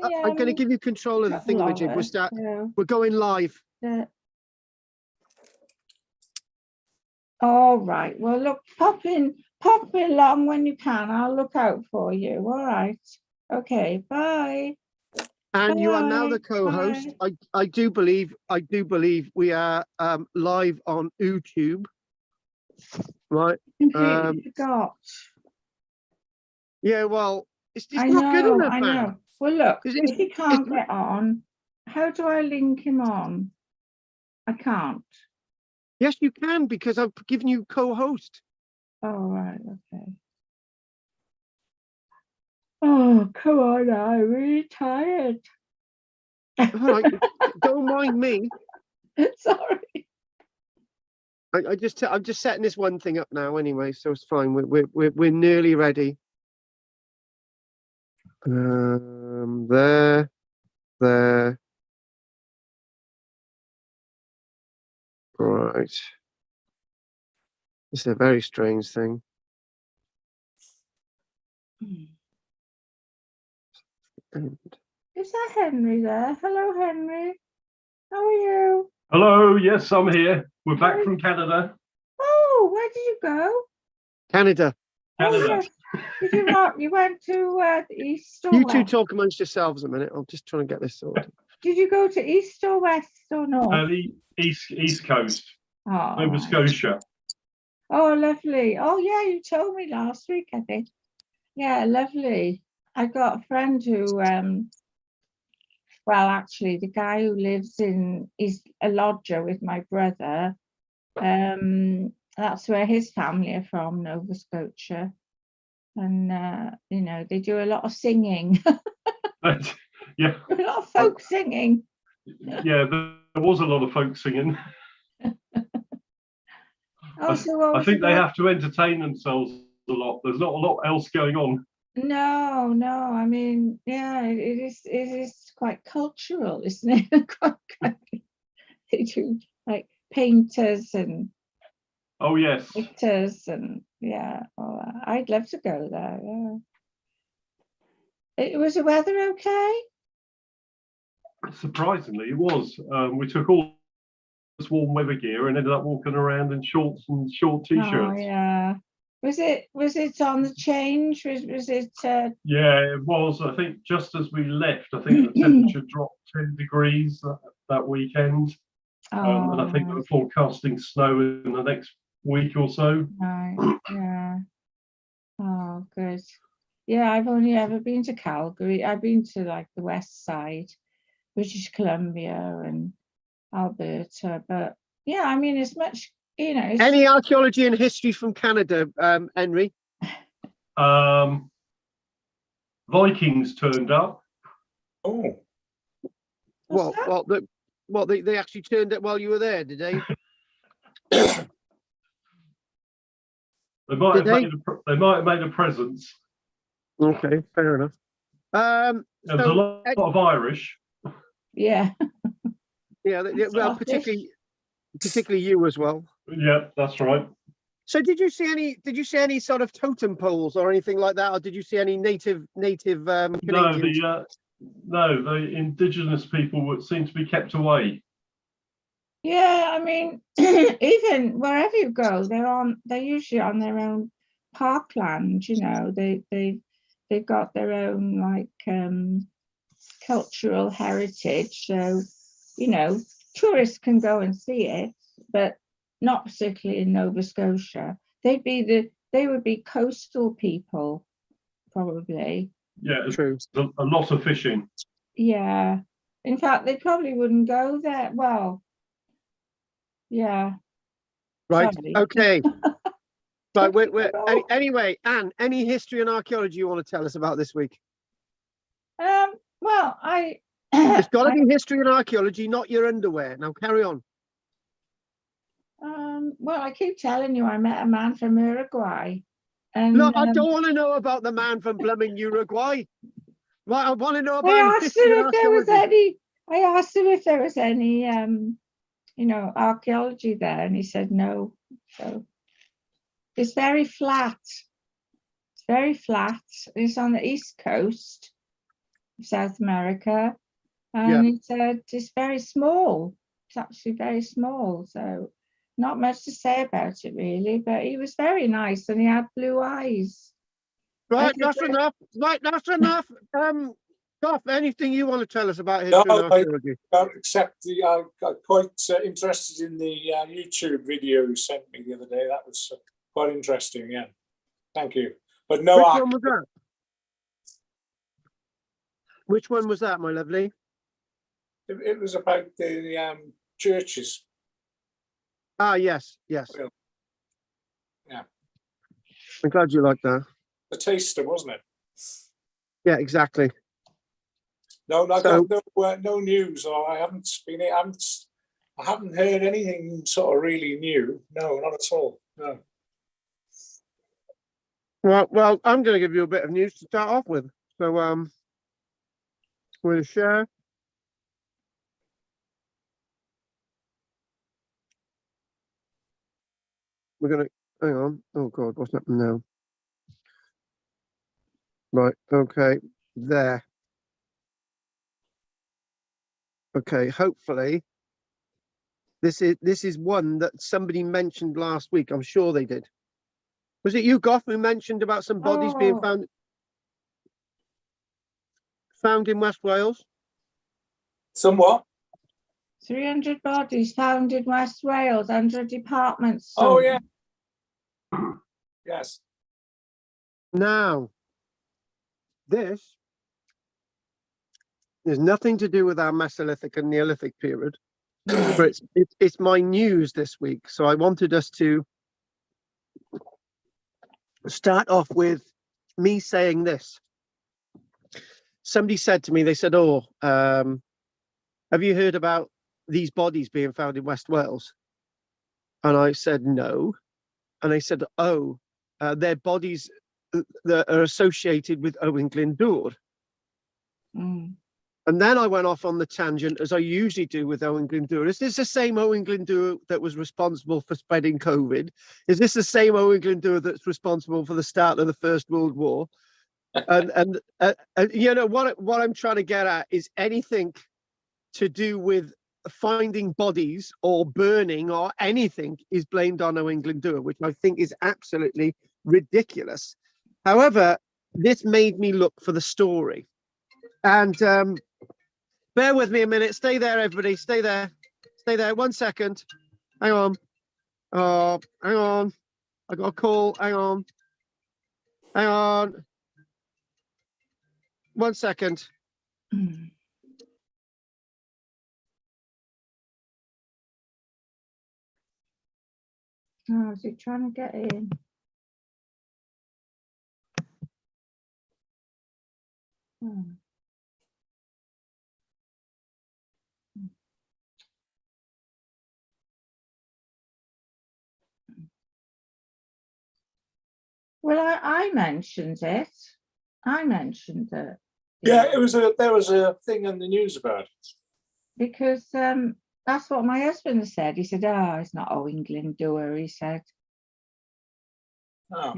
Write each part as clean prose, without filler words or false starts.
I'm going to give you control of the thingamajig. We're going live. All right. Well, look, pop along when you can. I'll look out for you. All right. Okay. Bye. And bye. You are now the co-host. I do believe we are live on YouTube. Right. Completely forgot. Yeah. Well, it's I not good enough. I know. Well, look, if he can't get on, how do I link him on? I can't. Yes, you can, because I've given you co-host. Oh, right, okay. Oh, come on, I'm really tired. All right, don't mind me. Sorry. I'm just setting this one thing up now anyway, so it's fine. We're nearly ready. There. Right. This is a very strange thing. Is that Henry there? Hello, Henry. How are you? Hello, yes, I'm here. We're back from Canada. Oh, where did you go? Canada. Oh, yes. Did you not? You went to the east or You west? two talk amongst yourselves a minute. I'm just trying to get this sorted. Did you go to east or west or north? The east coast, Oh, Nova Scotia. Oh, lovely. Oh, yeah, you told me last week, I think. Yeah, lovely. I got a friend who, well, actually, the guy who lives is a lodger with my brother. That's where his family are from, Nova Scotia. And, you know, they do a lot of singing. Yeah. A lot of folk singing. Yeah, there was a lot of folk singing. I think they have to entertain themselves a lot. There's not a lot else going on. No, I mean, yeah, it is quite cultural, isn't it? They do like painters and oh yes, writers and yeah, all that. I'd love to go there. Yeah, was the weather okay? Surprisingly, it was. We took all this warm weather gear and ended up walking around in shorts and short t-shirts. Oh yeah. Was it on the change? Was it? Yeah, it was. I think just as we left, I think the temperature dropped 10 degrees that weekend. And I think they were forecasting snow in the next week or so. Right. Yeah. Oh, good. Yeah, I've only ever been to Calgary. I've been to like the west side, British Columbia and Alberta. But yeah, I mean, it's much, you know. Any archaeology and history from Canada, Henry? Vikings turned up. Oh. They actually turned up while you were there, did they? They might have made a presence. Okay, fair enough. There was a lot of Irish. Yeah. Yeah, well, particularly you as well. Yeah, that's right. So did you see any sort of totem poles or anything like that, or did you see any native Canadians? No, the indigenous people would seem to be kept away. Yeah, I mean, even wherever you go, they're usually on their own parkland, you know. They've got their own like cultural heritage. So, you know, tourists can go and see it, but not particularly in Nova Scotia. They would be coastal people, probably. Yeah, true. A lot of fishing. Yeah. In fact, they probably wouldn't go there. Well, yeah. Right. Sorry. Okay. Right. Anyway, Anne, any history and archaeology you want to tell us about this week? Well, it's got to be history and archaeology, not your underwear. Now carry on. Well, I keep telling you, I met a man from Uruguay. And, look, I don't want to know about the man from blooming Uruguay. Right, I want to know about I asked him if there was any you know, archaeology there, and he said no. So it's very flat. It's very flat. It's on the east coast, South America, Yeah. and he said it's very small. It's actually very small, so not much to say about it really. But he was very nice, and he had blue eyes. Right, said, that's enough. Right, that's enough. Goff, anything you want to tell us about No, history and archaeology? except I got quite interested in the YouTube video you sent me the other day. That was quite interesting. Yeah, thank you. But no, Which one was that? Which one was that, my lovely? it was about the churches. Ah, yes, yes. Yeah. I'm glad you like that. The taster, wasn't it? Yeah, exactly. No, I So- got no news. Or I haven't heard anything sort of really new. No, not at all. No. Well, I'm going to give you a bit of news to start off with. So, we'll share. We're going to, hang on. Oh God, what's happening now? Right, okay, there. Okay, hopefully this is one that somebody mentioned last week. I'm sure they did. Was it you, Goff, who mentioned about some bodies being Oh. found in West Wales? Somewhat. 300 bodies found in West Wales under a department Oh, store. yeah. Yes. Now, this there's nothing to do with our Mesolithic and Neolithic period, but it's my news this week. So I wanted us to start off with me saying this. Somebody said to me, they said, "Oh, have you heard about these bodies being found in West Wales?" And I said, "No." And they said, "Oh, they're bodies that are associated with Owen Glyndŵr." Mm. And then I went off on the tangent, as I usually do with Owen Glyndŵr. Is this the same Owen Glyndŵr that was responsible for spreading COVID? Is this the same Owen Glyndŵr that's responsible for the start of the First World War? And you know what I'm trying to get at is anything to do with finding bodies or burning or anything is blamed on Owen Glyndŵr, which I think is absolutely ridiculous. However, this made me look for the story. And bear with me a minute. Stay there, everybody. Stay there. Stay there. 1 second. Hang on. Oh, hang on. I got a call. Hang on. Hang on. 1 second. Mm. Oh, is he trying to get in? Oh. Well, I mentioned it. I mentioned it. Yeah, there was a thing in the news about it. Because that's what my husband said. He said, "Oh, it's not Owen Glyndŵr," he said. Oh.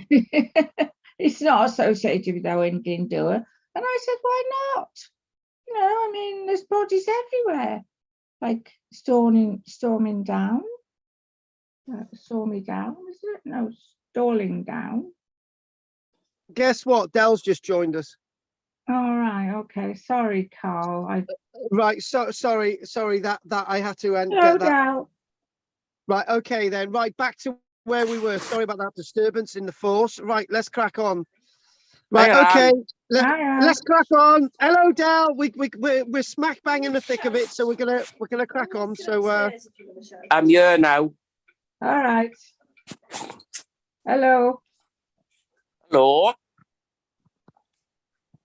It's not associated with Owen Glyndŵr. And I said, "Why not? You know, I mean, there's bodies everywhere, like storming down. Stormy down, is it? No, stalling down." Guess what? Dell's just joined us. All right, okay. Sorry, Carl. Right. So sorry that I had to No get that. doubt. Right. Okay then. Right. Back to where we were. Sorry about that disturbance in the force. Right. Let's crack on. Right. Okay. Let's crack on. Hello, Dell. We're smack bang in the thick of it, so we're gonna crack on. So I'm here now. All right. Hello. Hello.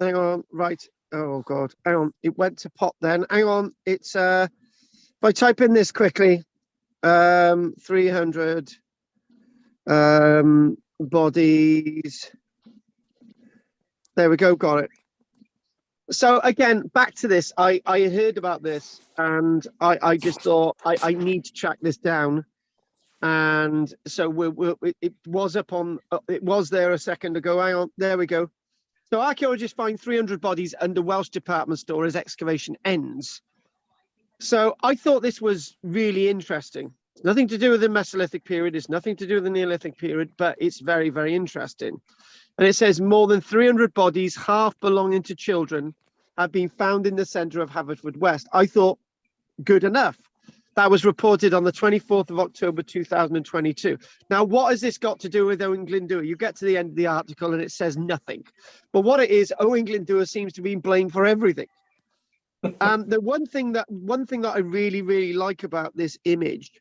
hang on. Right. Oh God. Hang on. It went to pot then. Hang on. It's if I type in this quickly, 300 bodies. There we go. Got it. So again, back to this. I heard about this and I just thought I need to track this down. And so it was up on, it was there a second ago. Hang on, there we go. So archaeologists find 300 bodies under Welsh department store as excavation ends. So I thought this was really interesting. It's nothing to do with the Mesolithic period. It's nothing to do with the Neolithic period, but it's very, very interesting. And it says more than 300 bodies, half belonging to children, have been found in the centre of Haverfordwest. I thought, good enough. That was reported on the 24th of October 2022. Now, what has this got to do with Owen Glyndŵr? You get to the end of the article and it says nothing. But what it is, Owen Glyndŵr seems to be blamed for everything. The one thing that I really, really like about this image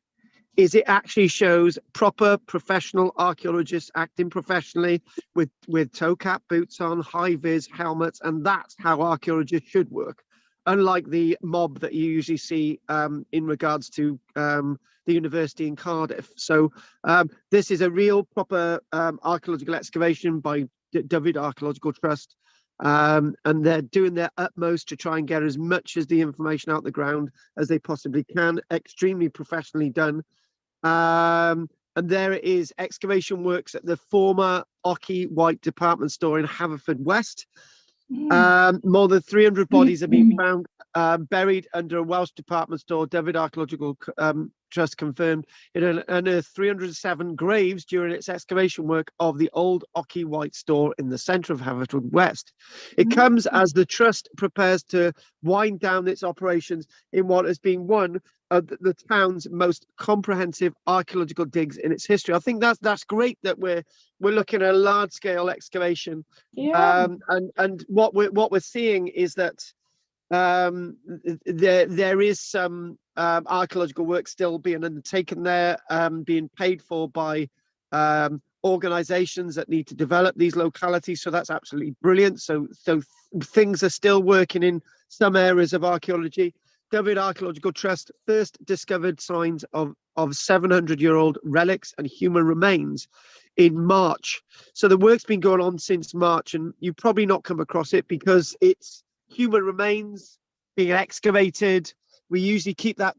is it actually shows proper professional archaeologists acting professionally with toe cap boots on, high vis helmets, and that's how archaeologists should work. Unlike the mob that you usually see in regards to the university in Cardiff. So this is a real proper archaeological excavation by Dyfed Archaeological Trust. And they're doing their utmost to try and get as much as the information out the ground as they possibly can. Extremely professionally done. And there it is, excavation works at the former Ocky White department store in Haverfordwest. More than 300 bodies have been found buried under a Welsh department store. Dyfed Archaeological Trust confirmed it unearthed 307 graves during its excavation work of the old Ocky White store in the centre of Haverfordwest. It comes as the trust prepares to wind down its operations in what has been one of the town's most comprehensive archaeological digs in its history. I think that's great that we're looking at a large scale excavation. Yeah. And what we're seeing is that there is some archaeological work still being undertaken there, being paid for by organizations that need to develop these localities. So that's absolutely brilliant. So things are still working in some areas of archaeology. Dyfed Archaeological Trust first discovered signs of 700-year-old relics and human remains in March. So the work's been going on since March, and you've probably not come across it because it's human remains being excavated. We usually keep that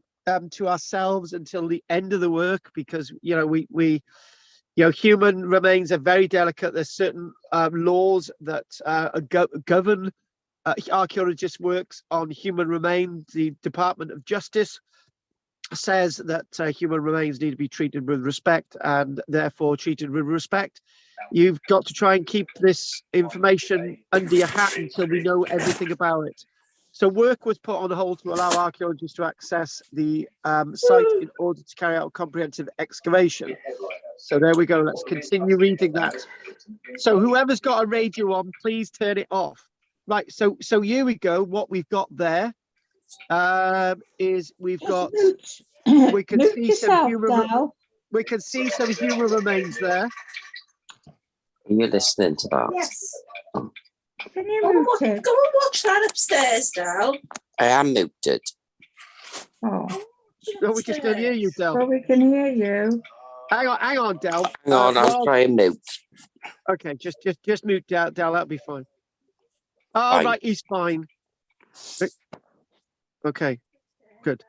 to ourselves until the end of the work because human remains are very delicate. There's certain laws that govern archaeologists' works on human remains. The Department of Justice says that human remains need to be treated with respect, and therefore treated with respect. You've got to try and keep this information under your hat until we know everything about it. So work was put on hold to allow archaeologists to access the site in order to carry out comprehensive excavation. So there we go. Let's continue reading that. So whoever's got a radio on, please turn it off. Right. So here we go. What we've got there is we can see some human. We can see some human remains there. Are you listening to that? Yes. Can you mute it? Go and watch that upstairs, Dal. I am muted. Oh, No, we can still hear you, Del. so we can hear you. Hang on, Del. Hang on, I'll try and mute. Okay, just mute Del. That'll be fine. Oh, Fine. right, he's fine. Okay, good.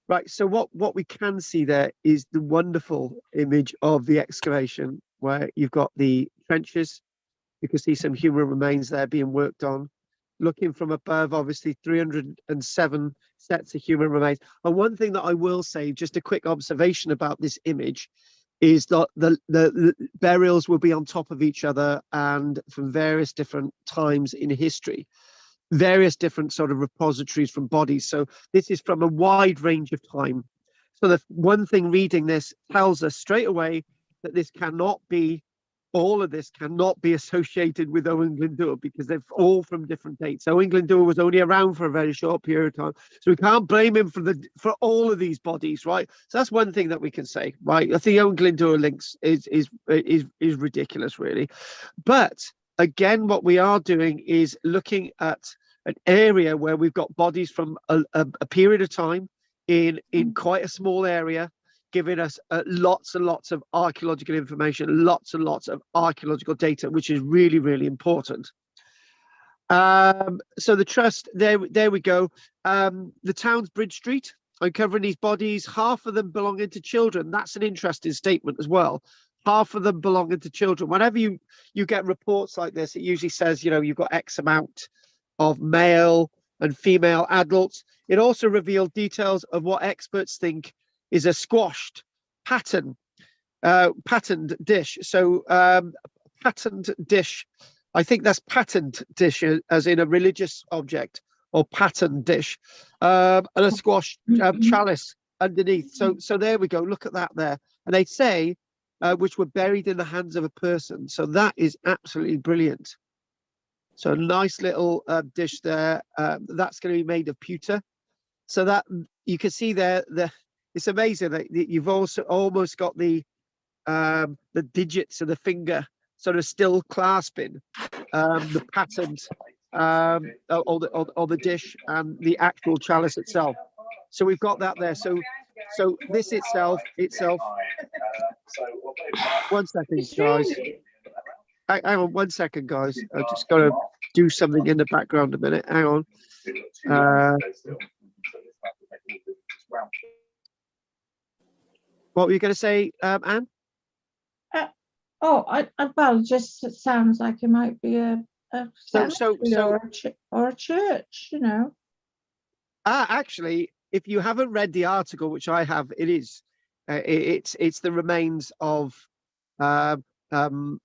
Right, so what we can see there is the wonderful image of the excavation where you've got the trenches. You can see some human remains there being worked on. Looking from above, obviously 307 sets of human remains. And one thing that I will say, just a quick observation about this image, is that the burials will be on top of each other and from various different times in history, various different sort of repositories from bodies. So this is from a wide range of time. So the one thing reading this tells us straight away that this cannot be, all of this cannot be associated with Owen Glyndŵr because they're all from different dates. Owen Glyndŵr was only around for a very short period of time, so we can't blame him for all of these bodies, right? So that's one thing that we can say, right? I think Owen Glyndŵr links is ridiculous, really. But again, what we are doing is looking at an area where we've got bodies from a period of time in quite a small area, giving us lots and lots of archaeological information, lots and lots of archaeological data, which is really, really important. So the trust, there we go. The town's Bridge Street, uncovering these bodies, half of them belonging to children. That's an interesting statement as well. half of them belonging to children. Whenever you get reports like this, it usually says, you've got X amount of male and female adults. It also revealed details of what experts think is a squashed patterned dish. So patterned dish, I think that's patterned dish as in a religious object, or patterned dish, and a squashed chalice underneath. So there we go. Look at that there. And they say which were buried in the hands of a person. So that is absolutely brilliant. So a nice little dish there. That's going to be made of pewter. So that you can see there, it's amazing that you've also almost got the digits of the finger sort of still clasping the pattern or the dish and the actual chalice itself. So we've got that there. So this itself. 1 second, guys. Hang on 1 second, guys. I've just got to do something in the background a minute. Hang on. What were you going to say, Anne? Well, just it sounds like it might be a cemetery or a church, Actually, if you haven't read the article, which I have, it is. It's the remains of a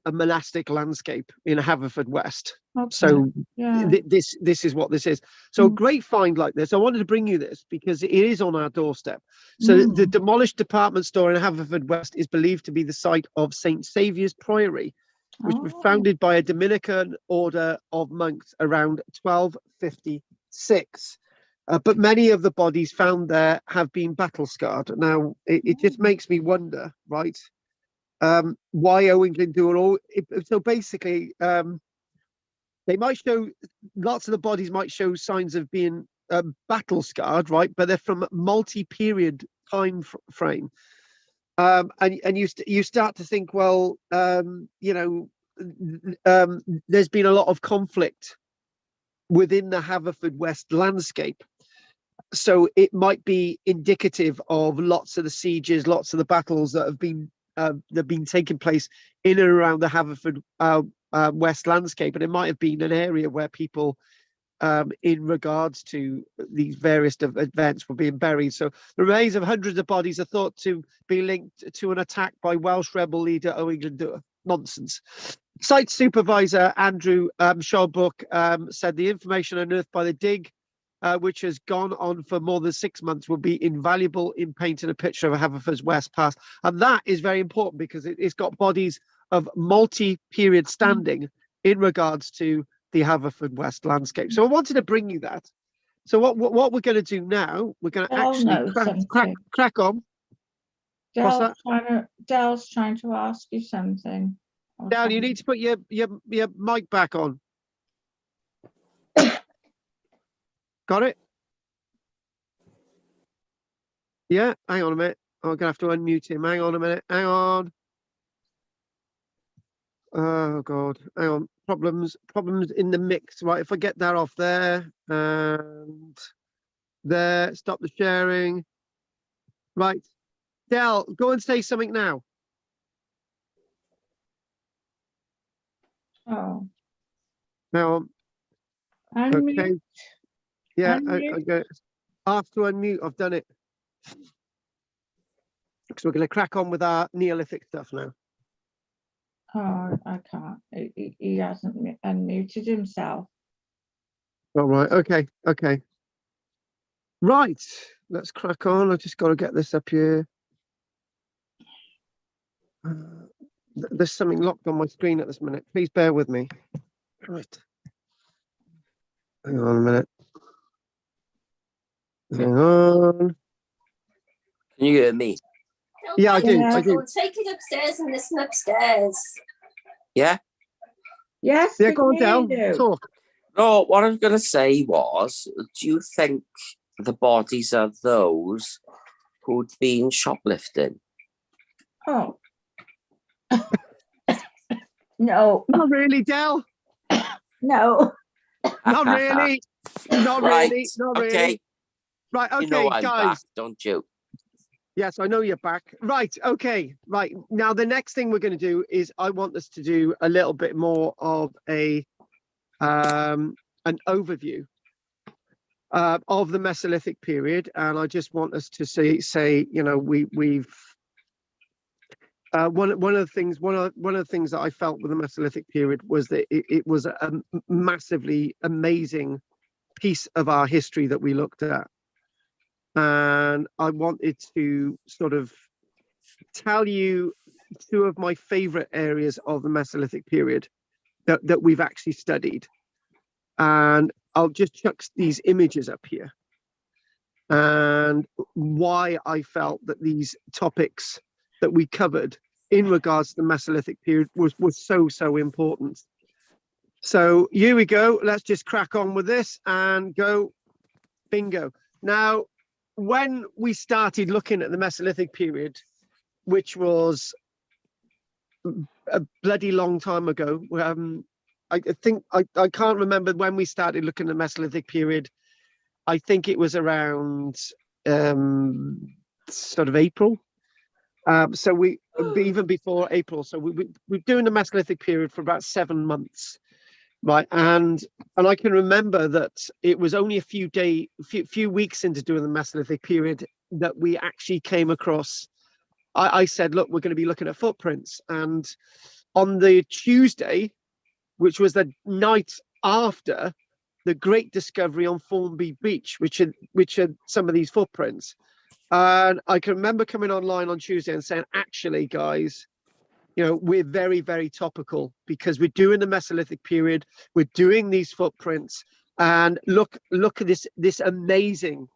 monastic landscape in Haverfordwest. Okay. So yeah. This is what this is. So a great find like this. I wanted to bring you this because it is on our doorstep. So the demolished department store in Haverfordwest is believed to be the site of St. Saviour's Priory, which was founded by a Dominican order of monks around 1256. But many of the bodies found there have been battle scarred. Now, it just makes me wonder, right? Why Owen Glyndŵr? So basically, they might show, lots of the bodies might show signs of being battle scarred, right? But they're from multi-period time frame. And you start to think, well, there's been a lot of conflict within the Haverfordwest landscape. So it might be indicative of lots of the sieges, lots of the battles that have been taking place in and around the Haverford West landscape, and it might have been an area where people, in regards to these various events, were being buried. So the remains of hundreds of bodies are thought to be linked to an attack by Welsh rebel leader Owen Glyndŵr. Nonsense. Site supervisor Andrew Shelbrook said the information unearthed by the dig, which has gone on for more than 6 months, will be invaluable in painting a picture of Haverford's West past. And that is very important because it's got bodies of multi-period standing in regards to the Haverfordwest landscape. So I wanted to bring you that. So what we're going to do now, we're going to actually crack on. Dell's trying to ask you something. Dell, you need to put your mic back on. Got it? Yeah, hang on a minute. I'm going to have to unmute him. Hang on a minute. Hang on. Oh, God. Hang on. Problems in the mix. Right, if I get that off there. And there. Stop the sharing. Right. Del, go and say something now. Oh. Now, okay. Yeah, I go. After unmute, I've done it. So we're going to crack on with our Neolithic stuff now. Oh, I can't. He hasn't unmuted himself. All right. Okay. Right. Let's crack on. I just got to get this up here. There's something locked on my screen at this minute. Please bear with me. Right. Hang on a minute. Hang on. Can you hear me? Yeah, I do. I do. Take it upstairs and listen upstairs. Yeah? Yes. Yeah, go on down. Talk. No, what I was going to say was, do you think the bodies are those who'd been shoplifting? Oh. No. Not really, Del. No. Not really. Not Right. really. Not Okay. really. Right, okay, You know I'm guys. back, don't you? Yes, I know you're back. Right. Okay. Right. Now, the next thing we're going to do is I want us to do a little bit more of a an overview of the Mesolithic period, and I just want us to say, you know, we've one of the things one of the things that I felt with the Mesolithic period was that it was a massively amazing piece of our history that we looked at, and I wanted to sort of tell you two of my favorite areas of the Mesolithic period that we've actually studied. And I'll just chuck these images up here and why I felt that these topics that we covered in regards to the Mesolithic period was so important. So here we go. Let's just crack on with this and go bingo. Now, when we started looking at the Mesolithic period, which was a bloody long time ago. I think I can't remember when we started looking at the Mesolithic period. I think it was around sort of April. So we even before April. So we're doing the Mesolithic period for about 7 months, right? And I can remember that it was only a few weeks into doing the Mesolithic period that we actually came across. I said, look, we're going to be looking at footprints. And on the Tuesday, which was the night after the great discovery on Formby Beach, which had some of these footprints. And I can remember coming online on Tuesday and saying, actually, guys, you know, we're very, very topical because we're doing the Mesolithic period. We're doing these footprints. And look at this amazing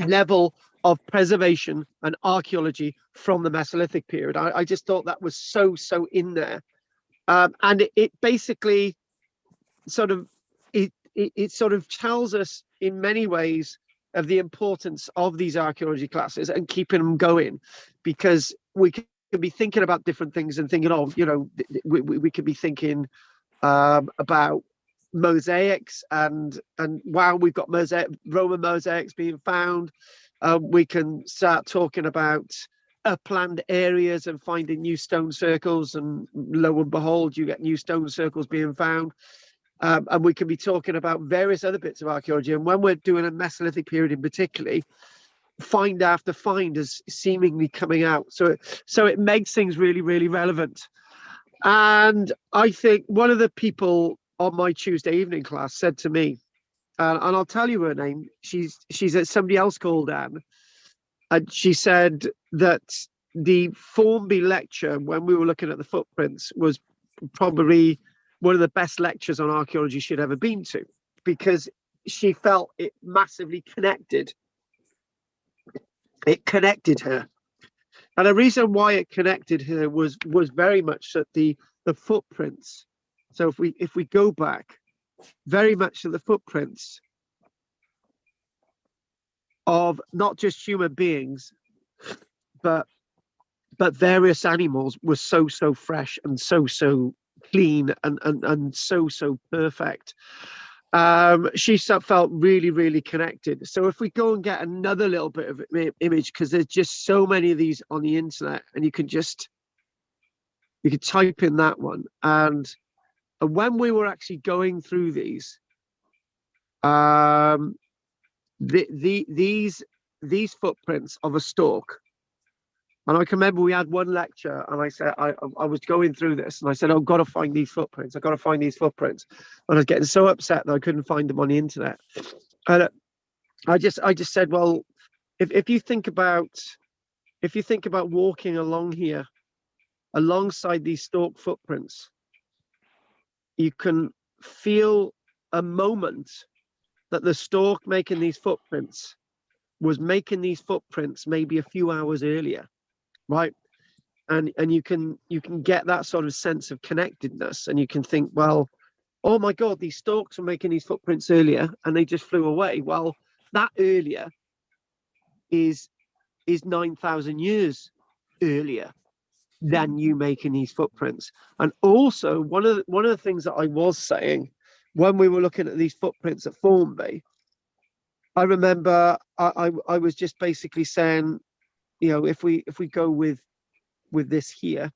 level of preservation and archaeology from the Mesolithic period. I just thought that was so in there, and it basically sort of it sort of tells us in many ways of the importance of these archaeology classes and keeping them going, because we could be thinking about different things and thinking, oh, you know, we could be thinking about mosaics and wow, we've got Roman mosaics being found. We can start talking about upland areas and finding new stone circles, and lo and behold, you get new stone circles being found. And we can be talking about various other bits of archaeology. And when we're doing a Mesolithic period in particular, find after find is seemingly coming out. So it makes things really relevant. And I think one of the people on my Tuesday evening class said to me, and I'll tell you her name. She's somebody else called Anne, and she said that the Formby lecture, when we were looking at the footprints, was probably one of the best lectures on archaeology she'd ever been to, because she felt it massively connected. It connected her, and the reason why it connected her was very much that the footprints. So if we go back, very much to the footprints of not just human beings, but various animals were so fresh and so clean and so perfect. She felt really connected. So if we go and get another little bit of image, because there's just so many of these on the internet, and you could type in that one. And when we were actually going through these, these footprints of a stork, and I can remember we had one lecture, and I said I was going through this, and I said, I've got to find these footprints. I've got to find these footprints, and I was getting so upset that I couldn't find them on the internet. And I just said, well, if you think about walking along here, alongside these stork footprints, you can feel a moment that the stork making these footprints was making these footprints maybe a few hours earlier, right? And you can get that sort of sense of connectedness, and you can think, well, oh my God, these storks were making these footprints earlier and they just flew away. Well, that earlier is 9,000 years earlier than you making these footprints. And also one of the things that I was saying when we were looking at these footprints at Formby, I remember I was just basically saying, you know, if we go with this here,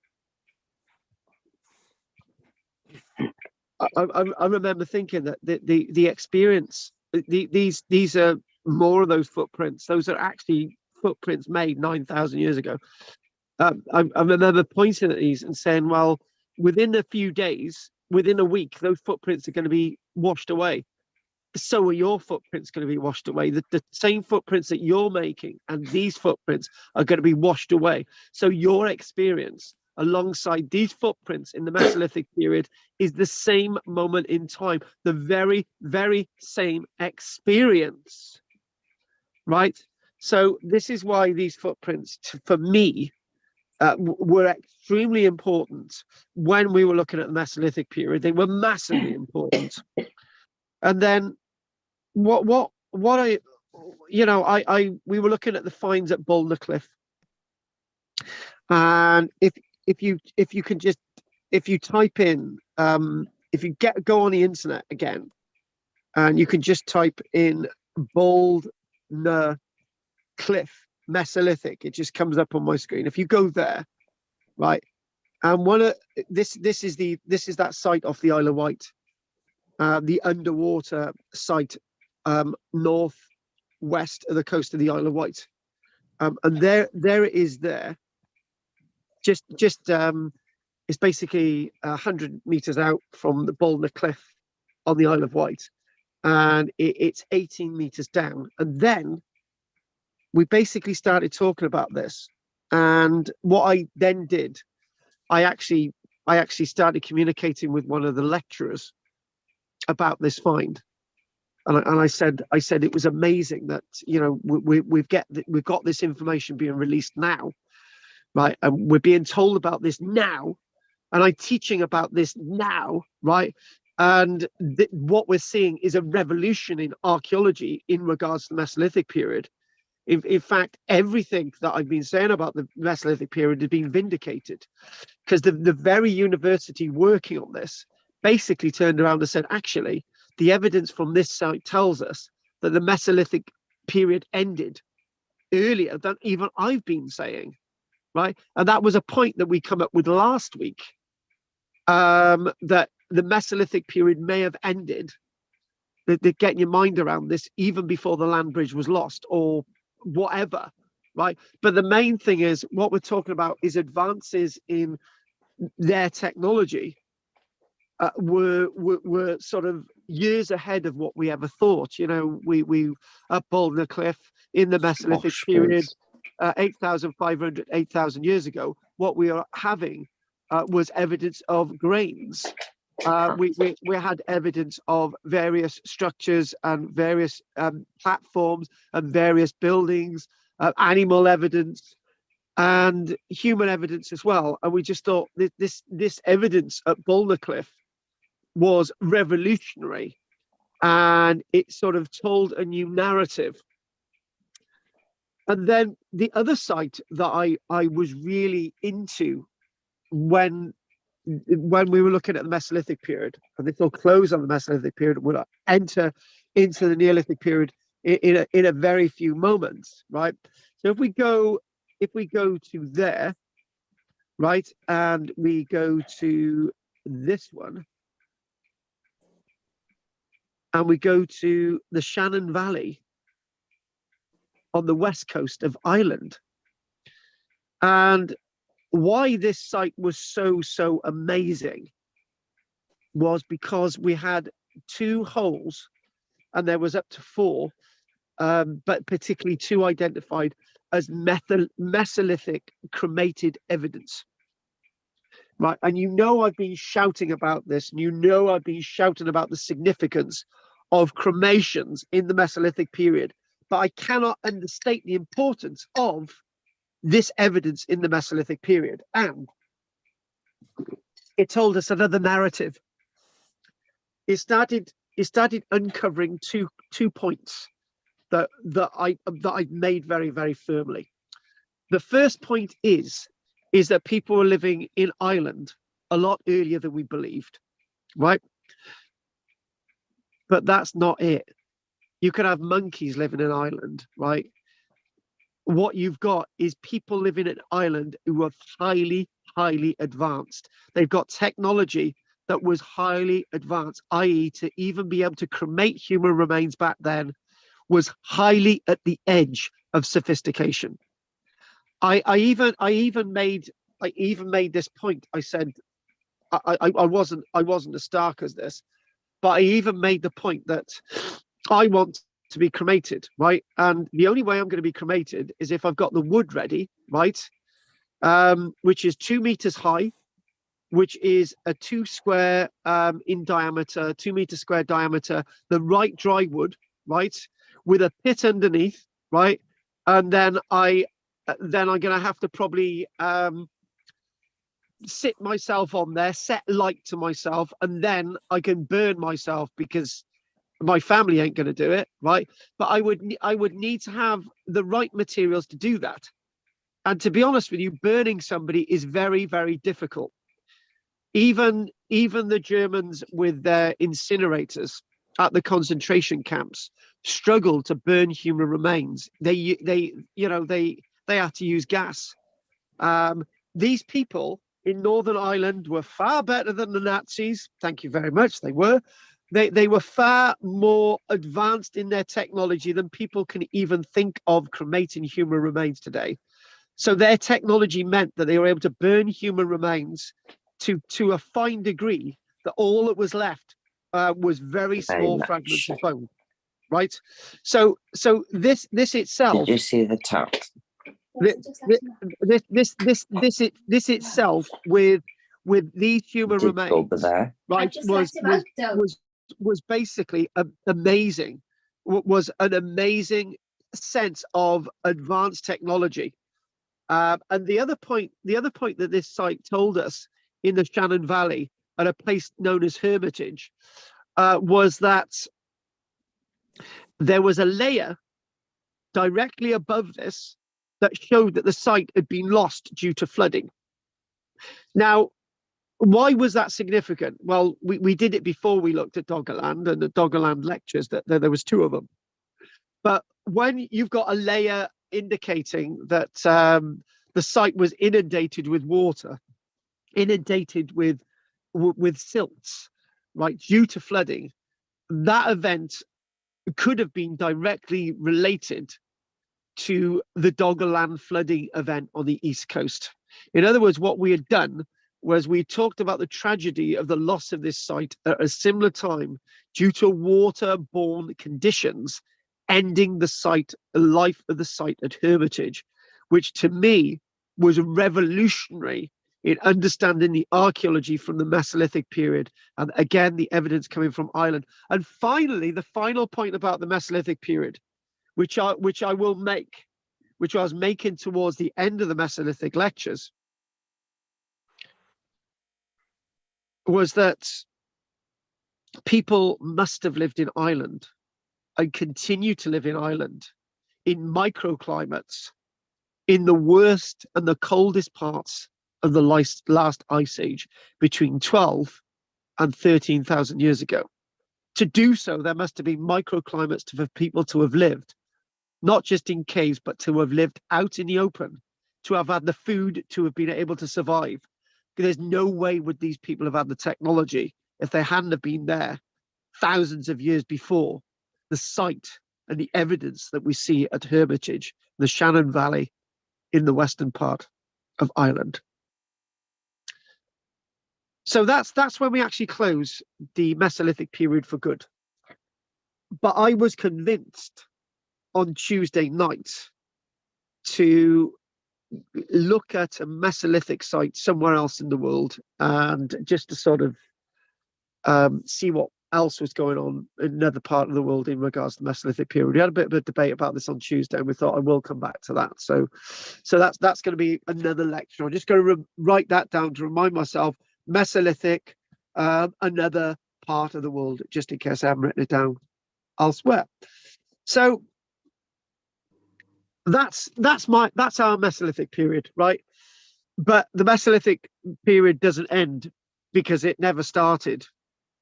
I remember thinking that the experience, these are more of those footprints. Those are actually footprints made 9,000 years ago. I remember pointing at these and saying, well, within a few days, within a week, those footprints are going to be washed away. So are your footprints going to be washed away. The same footprints that you're making and these footprints are going to be washed away. So your experience alongside these footprints in the Mesolithic period is the same moment in time, the very, very same experience, right? So this is why these footprints, for me, were extremely important when we were looking at the Mesolithic period. They were massively important. And then what I, you know, we were looking at the finds at Boulder Cliff, and if you can just, if you type in, if you go on the internet again, and you can just type in Boulder Cliff Mesolithic, it just comes up on my screen. If you go there, right, and one of this is that site off the Isle of Wight, the underwater site, northwest of the coast of the Isle of Wight, and there it is. There, just it's basically 100 meters out from the Boulder Cliff on the Isle of Wight, and it's 18 meters down. And then we basically started talking about this, and what I then did, I actually started communicating with one of the lecturers about this find. And I said it was amazing that, you know, we've got this information being released now, right? And we're being told about this now, and I'm teaching about this now, right? And what we're seeing is a revolution in archaeology in regards to the Mesolithic period. In fact, everything that I've been saying about the Mesolithic period has been vindicated, because the very university working on this basically turned around and said, actually, the evidence from this site tells us that the Mesolithic period ended earlier than even I've been saying, right? And that was a point that we come up with last week, that the Mesolithic period may have ended, that getting your mind around this even before the land bridge was lost or whatever, right? But the main thing is, what we're talking about is advances in their technology were sort of years ahead of what we ever thought. You know, we at Boulder Cliff in the Mesolithic period, 8,500, 8,000 years ago, what we are having was evidence of grains. We had evidence of various structures and various platforms and various buildings, animal evidence and human evidence as well. And we just thought this evidence at Boulder Cliff was revolutionary, and it sort of told a new narrative. And then the other site that I was really into when we were looking at the Mesolithic period, and this will close on the Mesolithic period, we'll enter into the Neolithic period in a very few moments, right? So if we go to there, right, and we go to this one, and we go to the Shannon Valley on the west coast of Ireland. And why this site was so amazing was because we had 2 holes, and there was up to 4, but particularly 2 identified as Mesolithic cremated evidence. Right, and you know I've been shouting about this, and you know I've been shouting about the significance of cremations in the Mesolithic period, but I cannot understate the importance of this evidence in the Mesolithic period. And it told us another narrative. It started uncovering two points that I made very, very firmly. The first point is that people were living in Ireland a lot earlier than we believed, right? But that's not it. You could have monkeys living in Ireland, right? what you've got is people living in Ireland who are highly, highly advanced. They've got technology that was highly advanced, i.e. to even be able to cremate human remains back then was highly at the edge of sophistication. I even made this point. I said I wasn't as stark as this, but I even made the point that I want to be cremated, right? And the only way I'm going to be cremated is if I've got the wood ready, right? Which is 2 meters high, which is a 2 square in diameter, 2 meter square diameter, the right dry wood, right, with a pit underneath, right, and then I'm going to have to probably sit myself on there, set light to myself, and then I can burn myself because my family ain't going to do it, right? But I would need to have the right materials to do that. And to be honest with you, burning somebody is very, very difficult. Even the Germans with their incinerators at the concentration camps struggled to burn human remains. They had to use gas. These people in Northern Ireland were far better than the Nazis. Thank you very much. They were. They were far more advanced in their technology than people can even think of cremating human remains today. So their technology meant that they were able to burn human remains to a fine degree that all that was left was very small fragments of bone, right? So this itself. Did you see the tap? This itself with these human remains over there, right, was basically amazing. Was an amazing sense of advanced technology. And the other point that this site told us in the Shannon Valley at a place known as Hermitage was that there was a layer directly above this that showed that the site had been lost due to flooding. Now, why was that significant? Well, we did it before we looked at Doggerland and the Doggerland lectures, that there was 2 of them. But when you've got a layer indicating that the site was inundated with water, inundated with silts, right, due to flooding, that event could have been directly related to the Doggerland flooding event on the East Coast. In other words, what we had done was we talked about the tragedy of the loss of this site at a similar time due to waterborne conditions ending the life of the site at Hermitage, which to me was revolutionary in understanding the archaeology from the Mesolithic period, and again the evidence coming from Ireland. And finally, the final point about the Mesolithic period, which I was making towards the end of the Mesolithic lectures, was that people must have lived in Ireland and continue to live in Ireland in microclimates in the worst and the coldest parts of the last ice age between 12 and 13,000 years ago. To do so, there must have been microclimates for people to have lived, not just in caves, but to have lived out in the open, to have had the food, to have been able to survive. There's no way would these people have had the technology if they hadn't have been there thousands of years before the site and the evidence that we see at Hermitage, the Shannon Valley in the western part of Ireland. So that's when we actually close the Mesolithic period for good. But I was convinced on Tuesday night to look at a Mesolithic site somewhere else in the world and just to sort of see what else was going on in another part of the world in regards to the Mesolithic period. We had a bit of a debate about this on Tuesday, and we thought I will come back to that. So that's going to be another lecture. I'm just going to write that down to remind myself. Mesolithic, another part of the world, just in case I haven't written it down elsewhere. So that's our Mesolithic period, right? But the Mesolithic period doesn't end because it never started,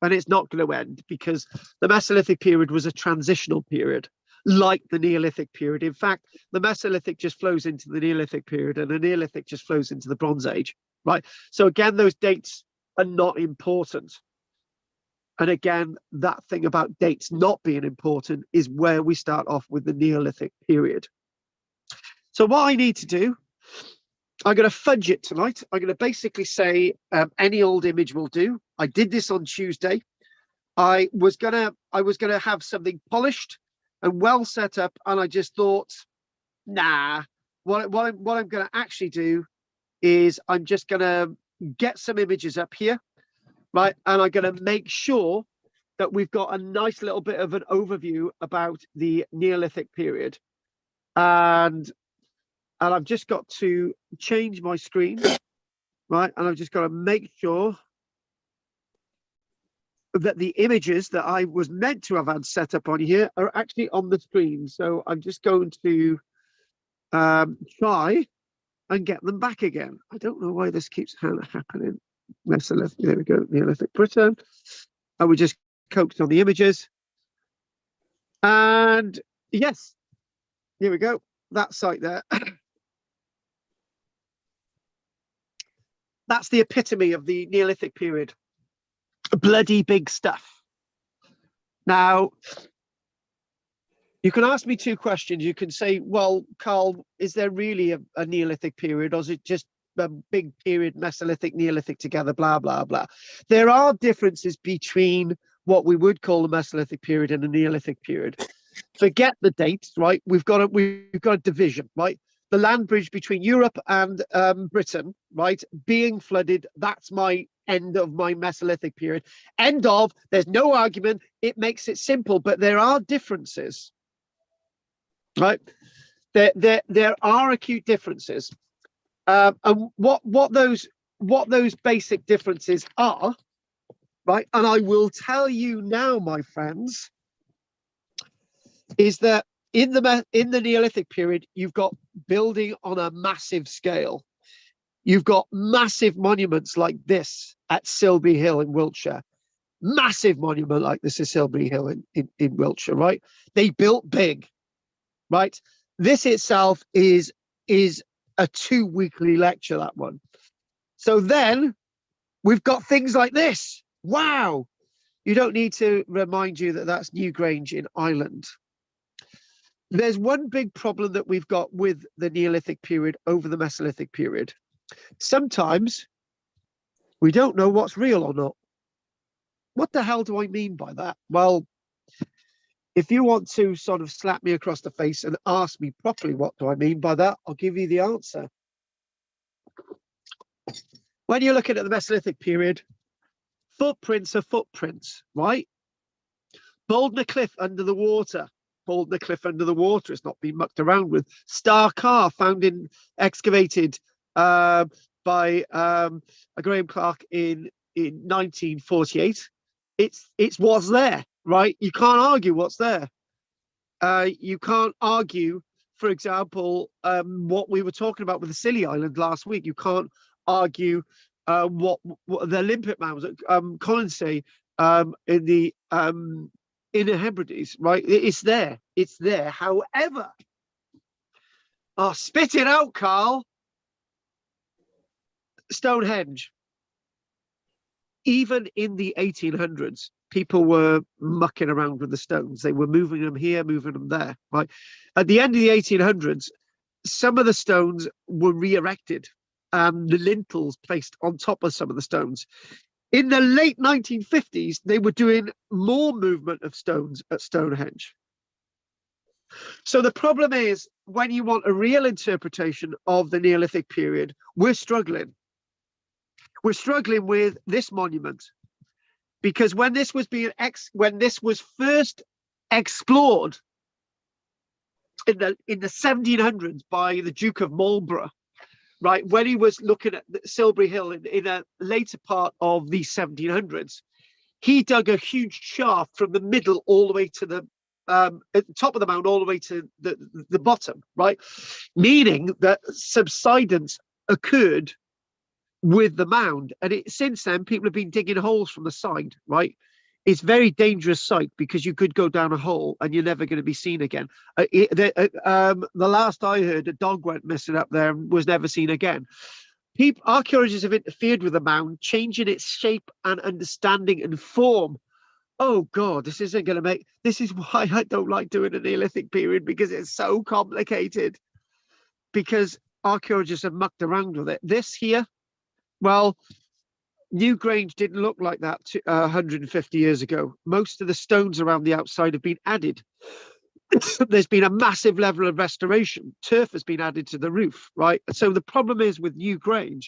and it's not going to end because the Mesolithic period was a transitional period. like the Neolithic period. In fact, the Mesolithic just flows into the Neolithic period, and the Neolithic just flows into the Bronze Age, right? So again, those dates are not important. And again, that thing about dates not being important is where we start off with the Neolithic period. So what I need to do, I'm going to fudge it tonight. I'm going to basically say any old image will do. I did this on Tuesday. I was gonna have something polished and well set up, and I just thought, nah. What I'm going to actually do is I'm just going to get some images up here, right? And I'm going to make sure that we've got a nice little bit of an overview about the Neolithic period, and I've just got to change my screen, right? And I've just got to make sure that the images that I was meant to have had set up on here are actually on the screen. So I'm just going to try and get them back again. I don't know why this keeps happening. Mesolithic, there we go, Neolithic Britain. And we just coaxed on the images. And yes, here we go, that site there. That's the epitome of the Neolithic period. Bloody big stuff. Now, you can ask me two questions. You can say, well, Carl, is there really a Neolithic period, or is it just a big period, Mesolithic, Neolithic together, blah, blah, blah? There are differences between what we would call the Mesolithic period and the Neolithic period. Forget the dates, right? We've got a division, right? The land bridge between Europe and Britain, right, being flooded, that's my end of my Mesolithic period. End of, there's no argument, it makes it simple, but there are differences, right? There are acute differences. And what those basic differences are, right, and I will tell you now, my friends, is that in the Neolithic period, you've got building on a massive scale. You've got massive monuments like this at Silbury Hill in Wiltshire. Massive monument like this is Silbury Hill in Wiltshire, right? They built big, right? This itself is a 2-weekly lecture, that one. So then we've got things like this. Wow. You don't need to remind you that that's Newgrange in Ireland. There's one big problem that we've got with the Neolithic period over the Mesolithic period. Sometimes we don't know what's real or not. What the hell do I mean by that? Well, if you want to sort of slap me across the face and ask me properly what do I mean by that, I'll give you the answer. When you're looking at the Mesolithic period, footprints are footprints, right? Boldner Cliff under the water. Boldner Cliff under the water. It's not been mucked around with. Star Car found excavated by Graham Clark in 1948. It's what's there, right? You can't argue what's there. You can't argue, for example, what we were talking about with the Scilly Island last week. You can't argue what the Olympic mounds at Colonsay in the Inner Hebrides, right? It's there. It's there. However, spit it out, Carl. Stonehenge. Even in the 1800s, people were mucking around with the stones. They were moving them here, moving them there, right? At the end of the 1800s, some of the stones were re-erected and the lintels placed on top of some of the stones. In the late 1950s, they were doing more movement of stones at Stonehenge. So the problem is, when you want a real interpretation of the Neolithic period, we're struggling. We're struggling with this monument, because when this was first explored in the 1700s by the Duke of Marlborough, right, when he was looking at Silbury Hill in a later part of the 1700s, he dug a huge shaft from the middle all the way to the at the top of the mound all the way to the bottom, right? Meaning that subsidence occurred with the mound. And since then, people have been digging holes from the side, right? it's very dangerous site because you could go down a hole and you're never going to be seen again. The last I heard, a dog went missing up there and was never seen again. Archaeologists have interfered with the mound, changing its shape and understanding and form. Oh God, this isn't going to make. This is why I don't like doing the Neolithic period, because it's so complicated. Because archaeologists have mucked around with it. This here, well, Newgrange didn't look like that 150 years ago. Most of the stones around the outside have been added. There's been a massive level of restoration. Turf has been added to the roof, right? So the problem is with Newgrange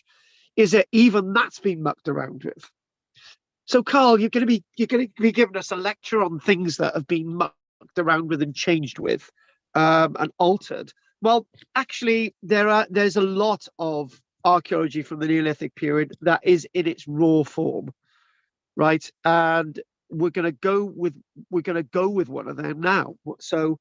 is that even that's been mucked around with. So Karl, you're going to be giving us a lecture on things that have been mucked around with and changed with, and altered. Well, actually, there's a lot of archaeology from the Neolithic period that is in its raw form, right? And we're going to go with one of them now. So,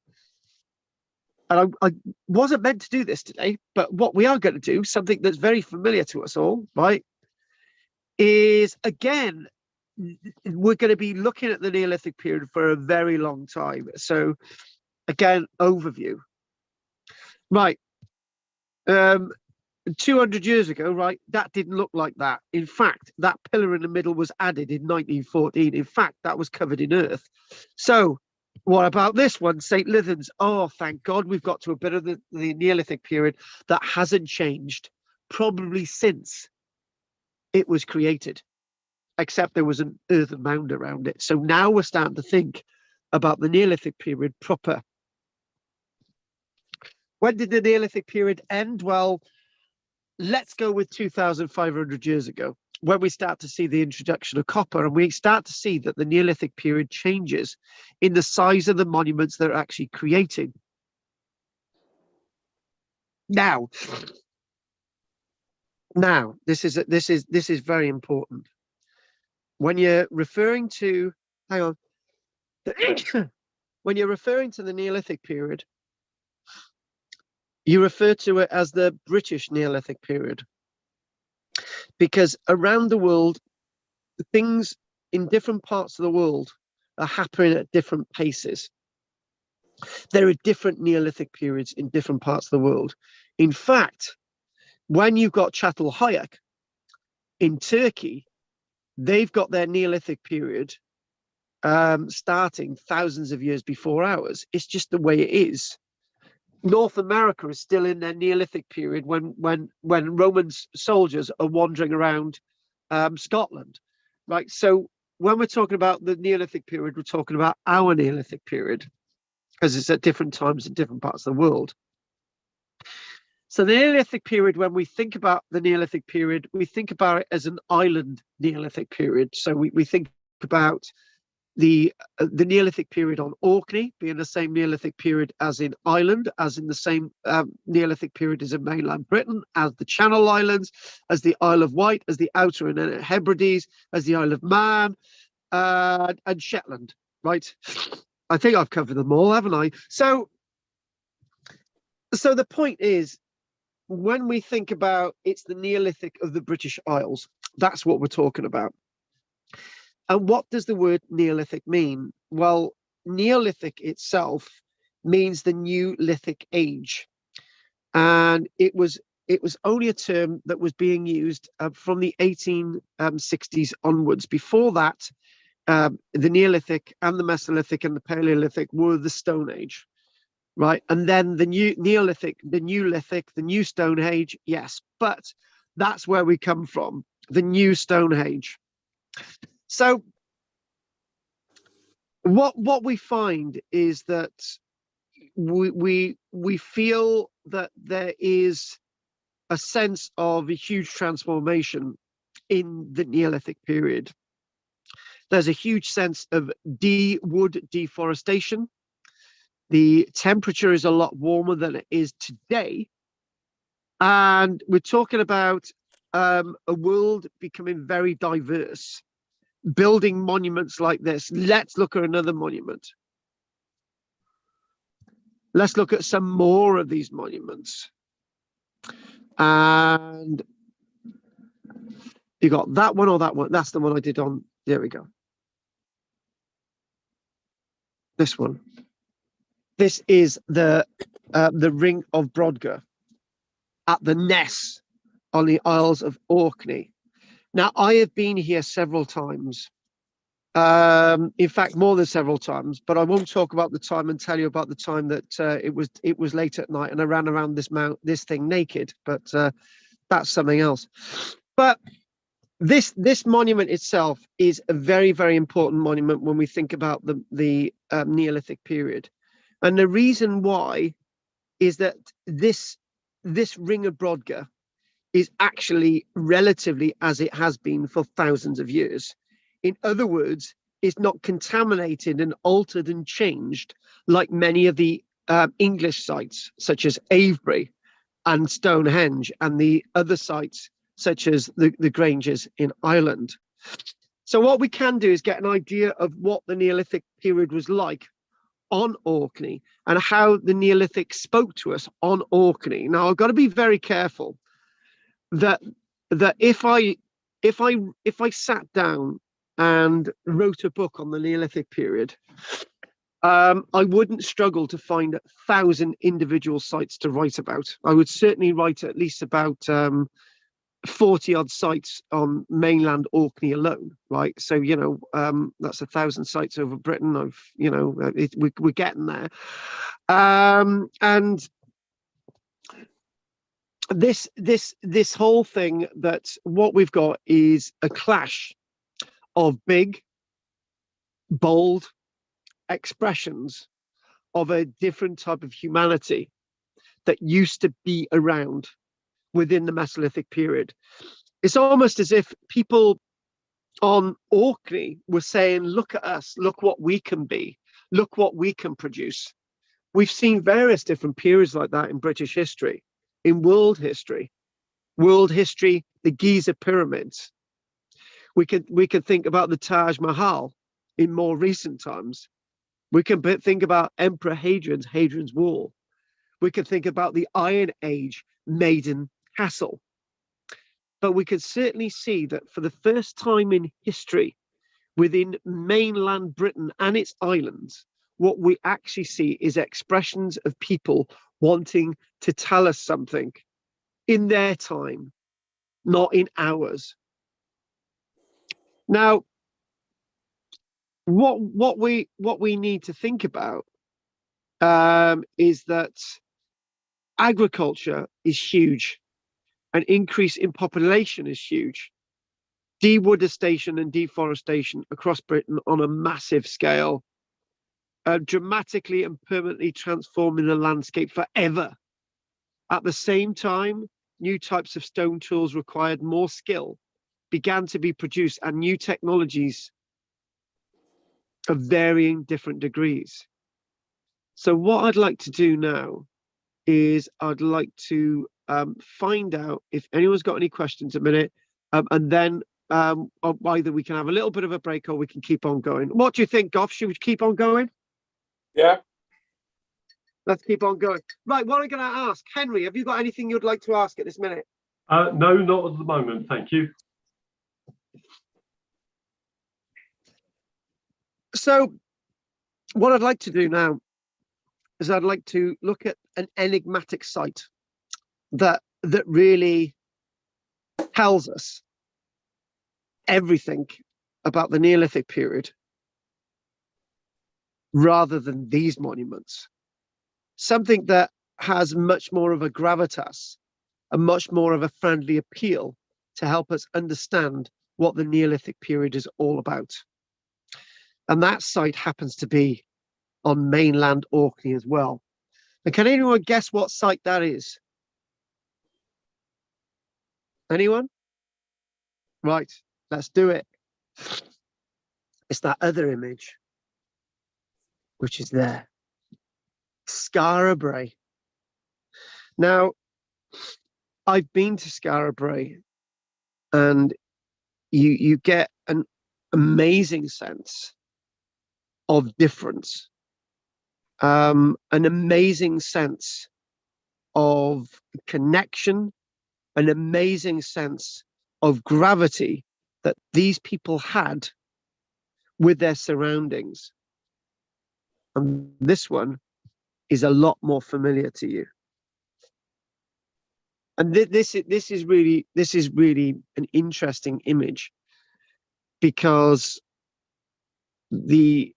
and I wasn't meant to do this today, but what we are going to do, something that's very familiar to us all, right, is again, we're going to be looking at the Neolithic period for a very long time. So, again, overview. Right. 200 years ago, right, that didn't look like that. In fact, that pillar in the middle was added in 1914. In fact, that was covered in earth. So what about this one, St. Lythans? Oh, thank God we've got to a bit of the Neolithic period that hasn't changed probably since it was created, except there was an earthen mound around it. So now we're starting to think about the Neolithic period proper. When did the Neolithic period end? Well, let's go with 2,500 years ago, when we start to see the introduction of copper, and we start to see that the Neolithic period changes in the size of the monuments they're actually creating. Now, this is very important. When you're referring to, hang on, when you're referring to the Neolithic period, you refer to it as the British Neolithic period, because around the world, things in different parts of the world are happening at different paces. There are different Neolithic periods in different parts of the world. In fact, when you've got Çatalhöyük in Turkey, they've got their Neolithic period starting thousands of years before ours. It's just the way it is. North America is still in their Neolithic period when Roman soldiers are wandering around Scotland, right? So when we're talking about the Neolithic period, we're talking about our Neolithic period, because it's at different times in different parts of the world. So the Neolithic period, when we think about the Neolithic period, we think about it as an island Neolithic period. So we think about the Neolithic period on Orkney being the same Neolithic period as in Ireland, as in the same Neolithic period as in mainland Britain, as the Channel Islands, as the Isle of Wight, as the Outer and Inner Hebrides, as the Isle of Man, and Shetland, right? I think I've covered them all, haven't I? So the point is, when we think about it's the Neolithic of the British Isles, that's what we're talking about. And what does the word Neolithic mean? Well, Neolithic itself means the new lithic age. And it was only a term that was being used from the 1860s onwards. Before that, the Neolithic and the Mesolithic and the Paleolithic were the Stone Age, right? And then the new Neolithic, the new Lithic, the new Stone Age, yes. But that's where we come from, the new Stone Age. So what we find is that we feel that there is a sense of a huge transformation in the Neolithic period. There's a huge sense of wood deforestation. The temperature is a lot warmer than it is today. And we're talking about a world becoming very diverse, building monuments like this. Let's look at another monument. Let's look at some more of these monuments. And you got that one or that one. That's the one I did on. There we go. This one. This is the ring of Brodgar at the Ness on the Isles of Orkney. Now, I have been here several times. In fact, more than several times, but I won't talk about the time and tell you about the time that it was late at night and I ran around this thing naked, but that's something else. But this monument itself is a very, very important monument when we think about the Neolithic period. And the reason why is that this ring of Brodgar is actually relatively as it has been for thousands of years. In other words, it's not contaminated and altered and changed like many of the English sites, such as Avebury and Stonehenge, and the other sites, such as the Granges in Ireland. So what we can do is get an idea of what the Neolithic period was like on Orkney and how the Neolithic spoke to us on Orkney. Now, I've got to be very careful that if I sat down and wrote a book on the Neolithic period, I wouldn't struggle to find 1,000 individual sites to write about. I would certainly write at least about 40 odd sites on mainland Orkney alone, right? So, you know, that's 1,000 sites over Britain. We're getting there. And this whole thing, that what we've got is a clash of big, bold expressions of a different type of humanity that used to be around within the Mesolithic period. It's almost as if people on Orkney were saying, look at us, look what we can be, look what we can produce. We've seen various different periods like that in British history, in world history, the Giza pyramids. We could think about the Taj Mahal in more recent times. We can think about Emperor Hadrian's Wall. We could think about the Iron Age Maiden Castle. But we could certainly see that for the first time in history, within mainland Britain and its islands, what we actually see is expressions of people wanting to tell us something in their time, not in ours. Now, what we need to think about is that agriculture is huge. An increase in population is huge. Dewoodistation and deforestation across Britain on a massive scale, dramatically and permanently transforming the landscape forever. At the same time, new types of stone tools required more skill began to be produced, and new technologies of varying different degrees. So what I'd like to do now is I'd like to find out if anyone's got any questions a minute, and then either we can have a little bit of a break or we can keep on going. What do you think, Goff? Should we keep on going? Yeah. Let's keep on going. Right, what am I going to ask? Henry, have you got anything you'd like to ask at this minute? No, not at the moment, thank you. So what I'd like to do now is I'd like to look at an enigmatic site that really tells us everything about the Neolithic period rather than these monuments. Something that has much more of a gravitas and much more of a friendly appeal to help us understand what the Neolithic period is all about. And that site happens to be on mainland Orkney as well. And can anyone guess what site that is? Anyone? Right, let's do it. It's that other image, which is there. Skara Brae. Now, I've been to Skara Brae, and you get an amazing sense of difference, an amazing sense of connection, an amazing sense of gravity that these people had with their surroundings. and this one is a lot more familiar to you. And this is really an interesting image, because the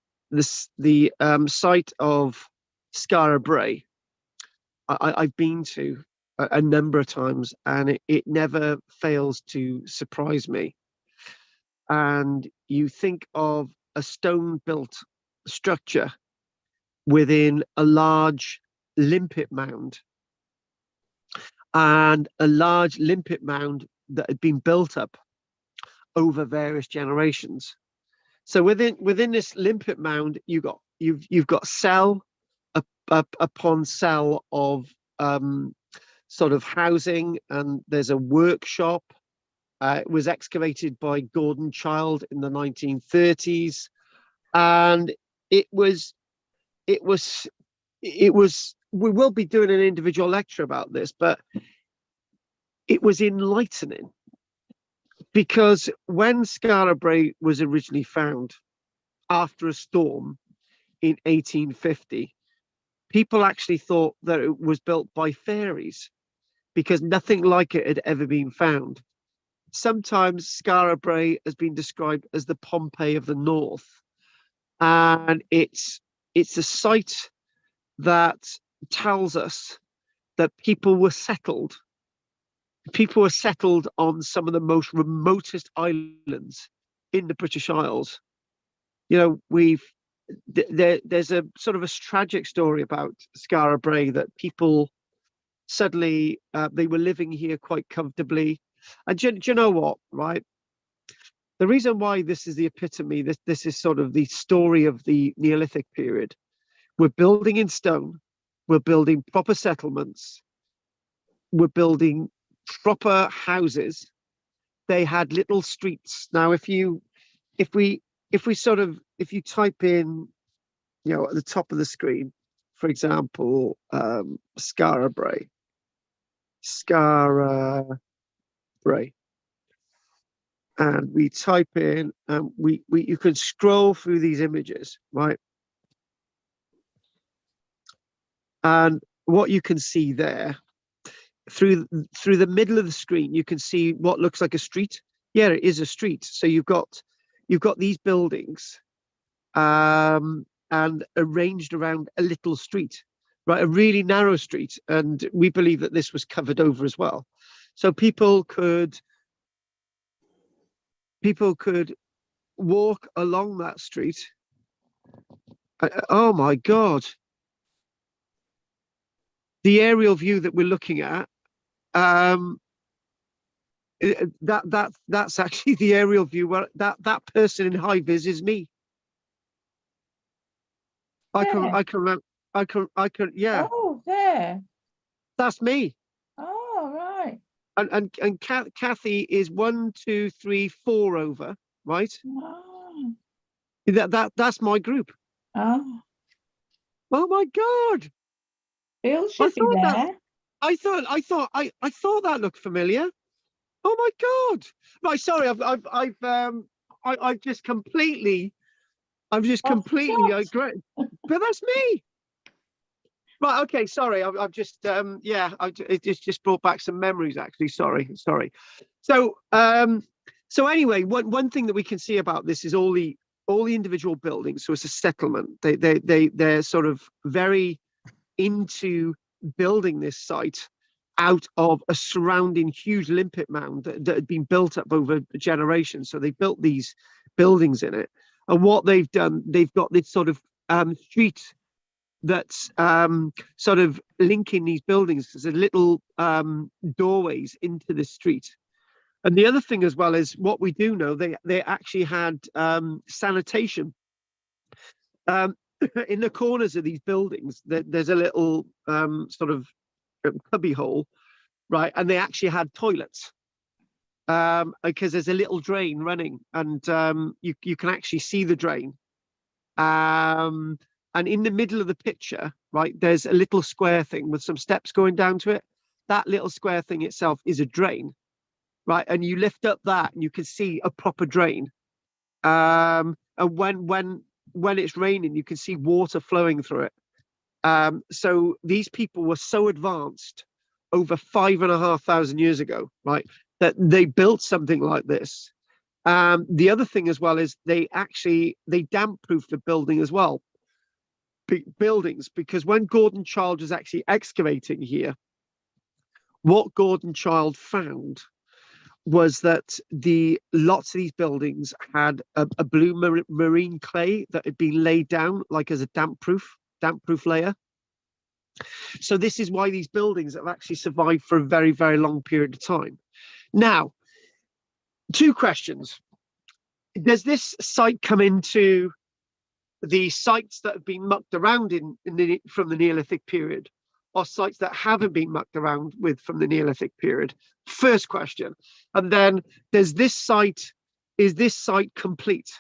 site of Skara Brae, I've been to a number of times, and it never fails to surprise me. And you think of a stone-built structure within a large limpet mound, and a large limpet mound that had been built up over various generations. So within this limpet mound, you've got cell upon cell of sort of housing, and there's a workshop. It was excavated by Gordon Child in the 1930s, and it was. We will be doing an individual lecture about this, but it was enlightening, because when Skara Brae was originally found after a storm in 1850, people actually thought that it was built by fairies, because nothing like it had ever been found. Sometimes Skara Brae has been described as the Pompeii of the North, and it's a site that tells us that people were settled on some of the most remotest islands in the British Isles. You know, there's a sort of a tragic story about Skara Brae, that people suddenly they were living here quite comfortably. And do you know what, right? The reason why this is the epitome, this is sort of the story of the Neolithic period. We're building in stone, we're building proper settlements, we're building proper houses. They had little streets. Now, if you type in, you know, at the top of the screen, for example, Skara Brae, and we type in, you can scroll through these images, right? And what you can see there, through the middle of the screen, you can see what looks like a street. Yeah, it is a street. So you've got these buildings, and arranged around a little street, right? A really narrow street, and we believe that this was covered over as well, so people could walk along that street. Oh my God! The aerial view that we're looking at, that's actually the aerial view where that person in high vis is me. I can, yeah. Oh, there. That's me. Oh, right. And Kathy is 1, 2, 3, 4 over, right? Oh. That's my group. Oh. Oh my God! Bill should be there. I thought that looked familiar. Oh my God! Right, sorry, I've just completely, I agree, but that's me. Right, okay, sorry, I've just it just brought back some memories, actually. Sorry. So anyway, one thing that we can see about this is all the individual buildings. So it's a settlement. They're sort of very into building this site out of a surrounding huge limpet mound that had been built up over generations. So they built these buildings in it, and what they've done, they've got this sort of street that's sort of linking these buildings. There's a little doorways into the street. And the other thing as well is, what we do know, they actually had sanitation. In the corners of these buildings, there's a little sort of cubby hole, right? And they actually had toilets, because there's a little drain running, and you can actually see the drain. And in the middle of the picture, right, there's a little square thing with some steps going down to it. That little square thing itself is a drain, right? And you lift up that, and you can see a proper drain. And when when it's raining, you can see water flowing through it. So these people were so advanced over 5,500 years ago, right, that they built something like this. The other thing as well is they damp proofed the building as well. Buildings, because when Gordon Child was actually excavating here, what Gordon Child found was that lots of these buildings had a blue marine clay that had been laid down like as a damp proof layer. So this is why these buildings have actually survived for a very, very long period of time. Now, two questions. Does this site come into the sites that have been mucked around from the Neolithic period, or sites that haven't been mucked around with from the Neolithic period? First question. And then, is this site complete?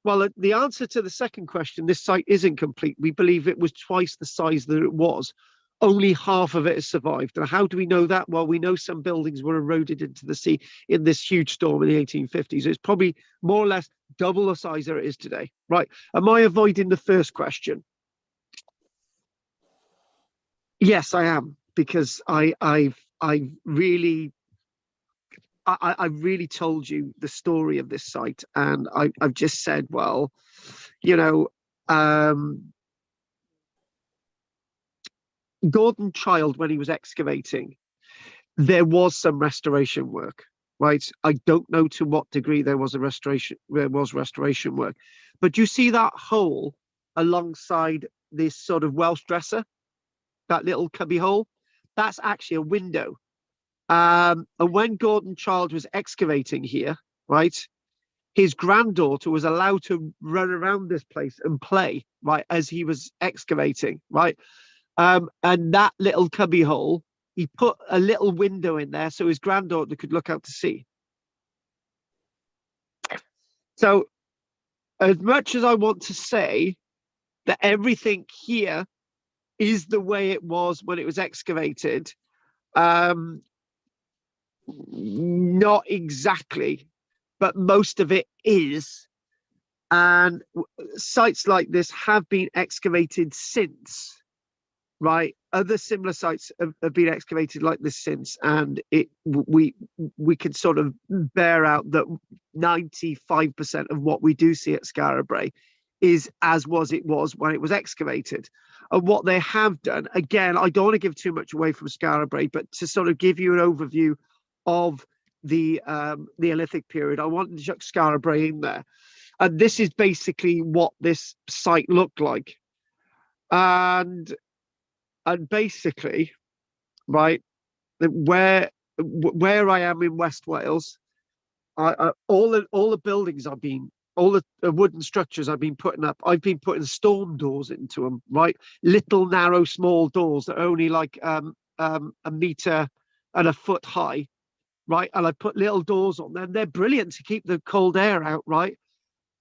Well, the answer to the second question, this site isn't complete. We believe it was twice the size that it was. Only half of it has survived. And how do we know that? Well, we know some buildings were eroded into the sea in this huge storm in the 1850s. It's probably more or less double the size that it is today. Right. Am I avoiding the first question? Yes, I am, because I've really told you the story of this site, and I've just said, well, you know, Gordon Child, when he was excavating, there was some restoration work, right? I don't know to what degree there was restoration work, but you see that hole alongside this sort of Welsh dresser, that little cubby hole, that's actually a window. And when Gordon Child was excavating here, right, his granddaughter was allowed to run around this place and play, right, as he was excavating, right? And that little cubby hole, he put a little window in there so his granddaughter could look out to sea. So as much as I want to say that everything here is the way it was when it was excavated, not exactly, but most of it is. And sites like this have been excavated since, right? Other similar sites have been excavated like this since, and we can sort of bear out that 95% of what we do see at Skara Brae is as it was when it was excavated. And what they have done, again, I don't want to give too much away from Skara Brae, but to sort of give you an overview of the Neolithic period, I want to chuck Skara Brae in there. And this is basically what this site looked like. And basically, right, where I am in West Wales, all the buildings all the wooden structures I've been putting up, I've been putting storm doors into them, right? Little narrow small doors that are only like a meter and a foot high, right? And I put little doors on them. They're brilliant to keep the cold air out, right?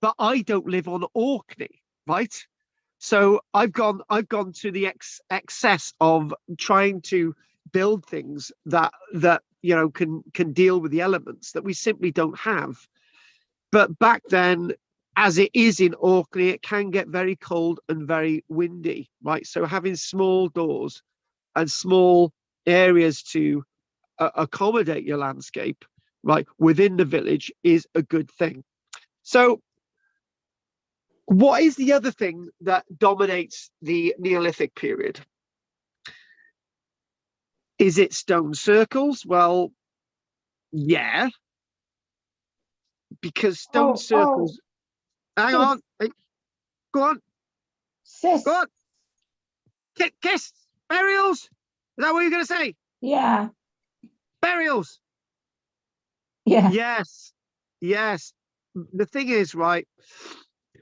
But I don't live on Orkney, right? So I've gone to the excess of trying to build things that you know can deal with the elements that we simply don't have. But back then, as it is in Orkney, it can get very cold and very windy, right? So having small doors and small areas to accommodate your landscape, right, within the village is a good thing. So what is the other thing that dominates the Neolithic period? Is it stone circles? Well, yeah. Because stone circles. Hang on. Go on. Sis. Go on. Kiss. Burials. Is that what you're going to say? Yeah. Burials. Yeah. Yes. Yes. The thing is, right,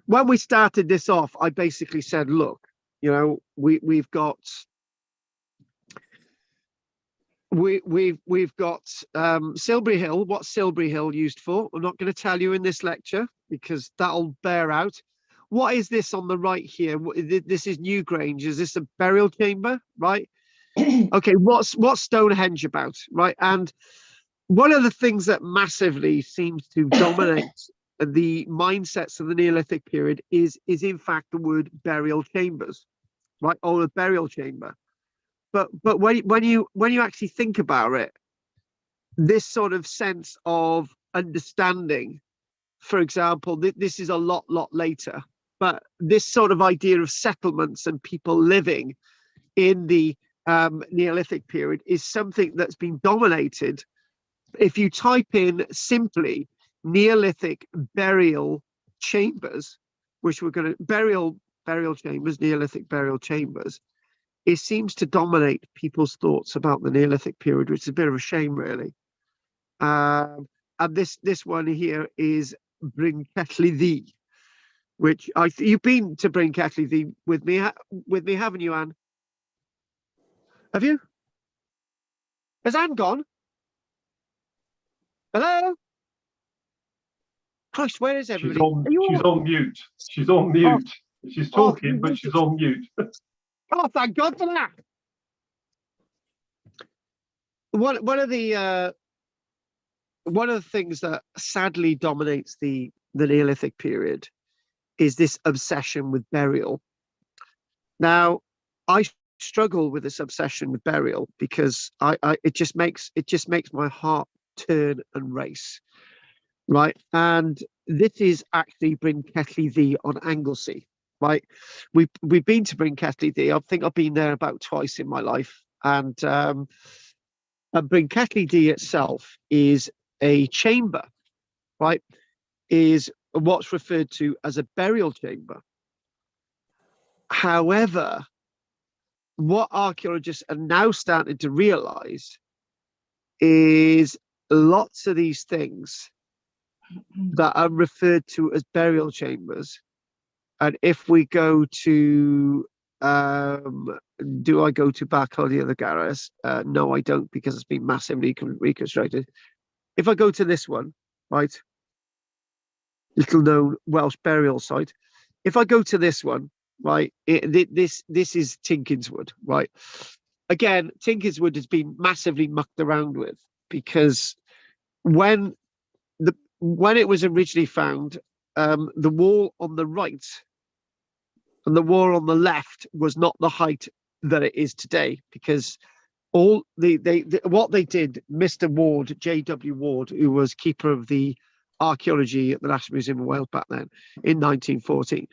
when we started this off, I basically said, look, you know, we've got Silbury Hill. What's Silbury Hill used for? I'm not going to tell you in this lecture because that'll bear out. What is this on the right here? This is Newgrange. Is this a burial chamber? Right. Okay. What's Stonehenge about? Right. And one of the things that massively seems to dominate the mindsets of the Neolithic period is in fact the word burial chambers, right? Or a burial chamber. But when you actually think about it, this sort of sense of understanding, for example, this is a lot later, but this sort of idea of settlements and people living in the Neolithic period is something that's been dominated. If you type in simply Neolithic burial chambers, which we're going to burial chambers, Neolithic burial chambers, it seems to dominate people's thoughts about the Neolithic period, which is a bit of a shame, really. And this one here is Bryn Celli, which you've been to Bryn Celli with me, haven't you, Anne? Have you? Has Anne gone? Hello? Christ, where is everybody? She's on mute. She's on mute. She's talking, but she's on mute. Oh, thank God for that. One of the things that sadly dominates the Neolithic period is this obsession with burial. Now, I struggle with this obsession with burial because it just makes my heart turn and race, right? And this is actually Bryn Celli on Anglesey, right? We've been to Bryn Celli. I think I've been there about twice in my life, and Bryn Celli itself is a chamber, right? Is what's referred to as a burial chamber. However, what archaeologists are now starting to realize is lots of these things that are referred to as burial chambers. And if we go to, do I go to back on the other garage? No, I don't, because it's been massively reconstructed. If I go to this one, right, little known Welsh burial site. If I go to this one, right, this is Tinkinswood, right? Again, Tinkinswood has been massively mucked around with, because when it was originally found, the wall on the right and the wall on the left was not the height that it is today, because all what they did, Mr. Ward, J.W. Ward, who was keeper of the archaeology at the National Museum of Wales back then in 1914,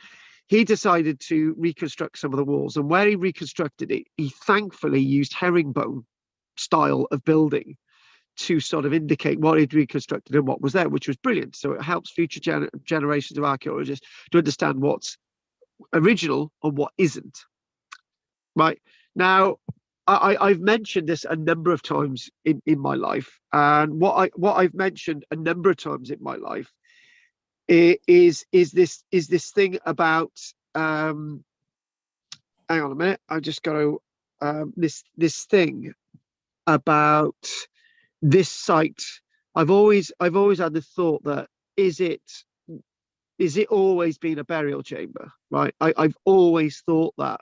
he decided to reconstruct some of the walls, and where he reconstructed it, he thankfully used herringbone style of building to sort of indicate what he'd reconstructed and what was there, which was brilliant. So it helps future generations of archaeologists to understand what's original and what isn't. Right now, I've mentioned this a number of times in my life, and what I've mentioned a number of times in my life is this thing about hang on a minute, I just got to this thing about this site. I've always had the thought that is it always been a burial chamber, right? I've always thought that.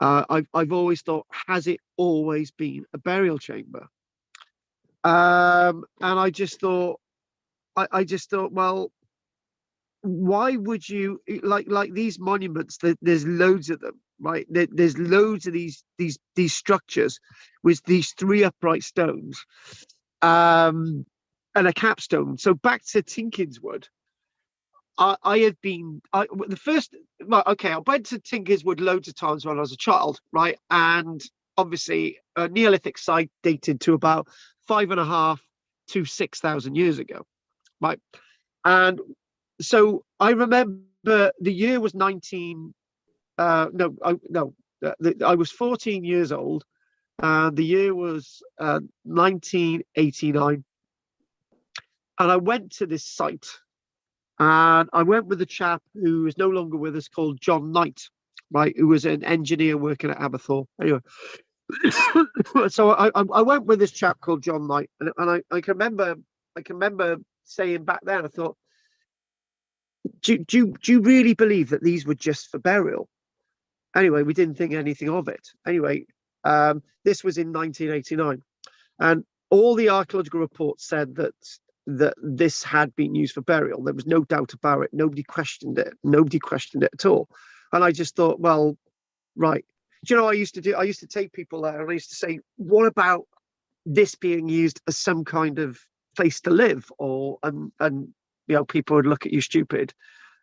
I've always thought, has it always been a burial chamber? And I just thought, well, why would you, like these monuments? There's loads of them, right? There's loads of these structures with these three upright stones, and a capstone. So back to Tinkinswood. I have been the first. Well, okay, I went to Tinkinswood loads of times when I was a child, right? And obviously, a Neolithic site dated to about 5,500 to 6,000 years ago, right? And so I remember the year was I was 14 years old, and the year was 1989, and I went to this site. And I went with a chap who is no longer with us, called John Knight, right, who was an engineer working at Aberthorpe. Anyway, so I went with this chap called John Knight, and I can remember saying back then, I thought, do you really believe that these were just for burial? Anyway, we didn't think anything of it. Anyway, this was in 1989, and all the archaeological reports said that that this had been used for burial. There was no doubt about it. Nobody questioned it. Nobody questioned it at all. And I just thought, well, right. Do you know what I used to take people there and I used to say, what about this being used as some kind of place to live? Or, and you know, people would look at you stupid.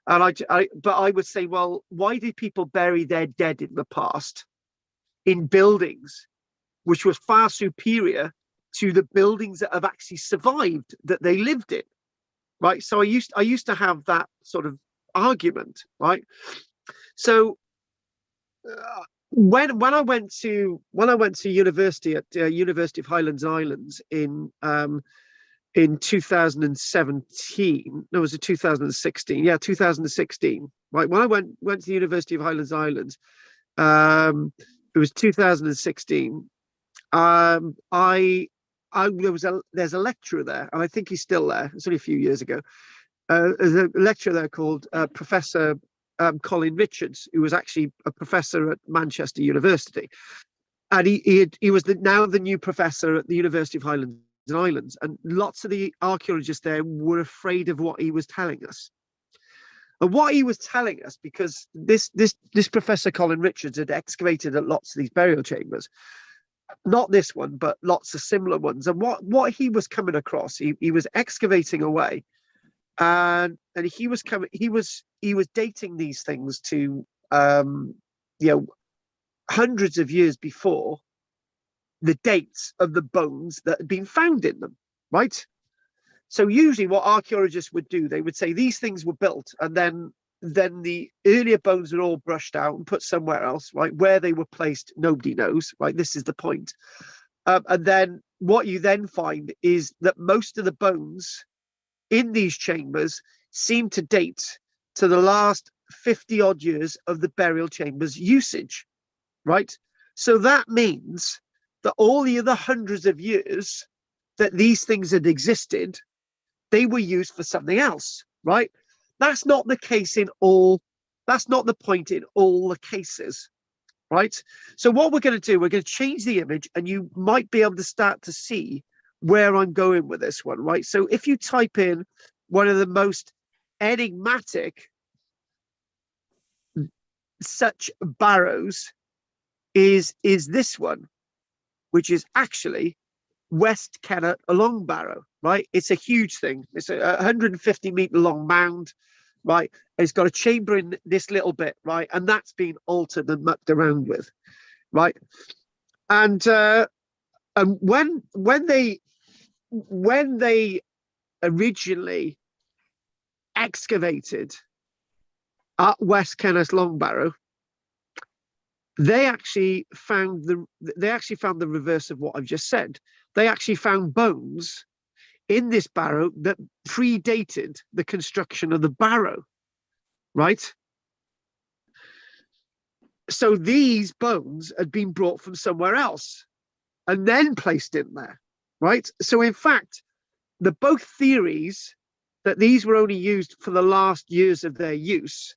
And but I would say, well, why did people bury their dead in the past in buildings which was far superior to the buildings that have actually survived that they lived in, right? So I used to have that sort of argument, right? So when I went to university at University of Highlands Islands in 2017, no, was it 2016? Yeah, 2016. Right, when I went to the University of Highlands Islands, it was 2016. There's a lecturer there, and I think he's still there. It's only a few years ago. There's a lecturer there called Professor Colin Richards, who was actually a professor at Manchester University, and he was now the new professor at the University of Highlands Islands. And lots of the archaeologists there were afraid of what he was telling us. And what he was telling us, because this Professor Colin Richards had excavated at lots of these burial chambers. Not this one, but lots of similar ones. And what he was coming across, he was excavating away, and he was dating these things to hundreds of years before the dates of the bones that had been found in them, right? So usually what archaeologists would do, they would say these things were built, and then the earlier bones are all brushed out and put somewhere else, right? Where they were placed, nobody knows, right? This is the point. And then what you then find is that most of the bones in these chambers seem to date to the last 50 odd years of the burial chambers usage, right? So that means that all the other hundreds of years that these things had existed, they were used for something else, right? That's not the case in all, that's not the point in all the cases, right? So what we're going to do, we're going to change the image, and you might be able to start to see where I'm going with this one, right? So if you type in one of the most enigmatic such barrows is this one, which is actually West Kennet Long Barrow, right? It's a huge thing. It's a 150-meter long mound, right? It's got a chamber in this little bit, right? And that's been altered and mucked around with, right? And when they originally excavated at West Kennet Long Barrow, they actually found the reverse of what I've just said. They actually found bones in this barrow that predated the construction of the barrow, right? So these bones had been brought from somewhere else and then placed in there, right? So in fact, the both theories that these were only used for the last years of their use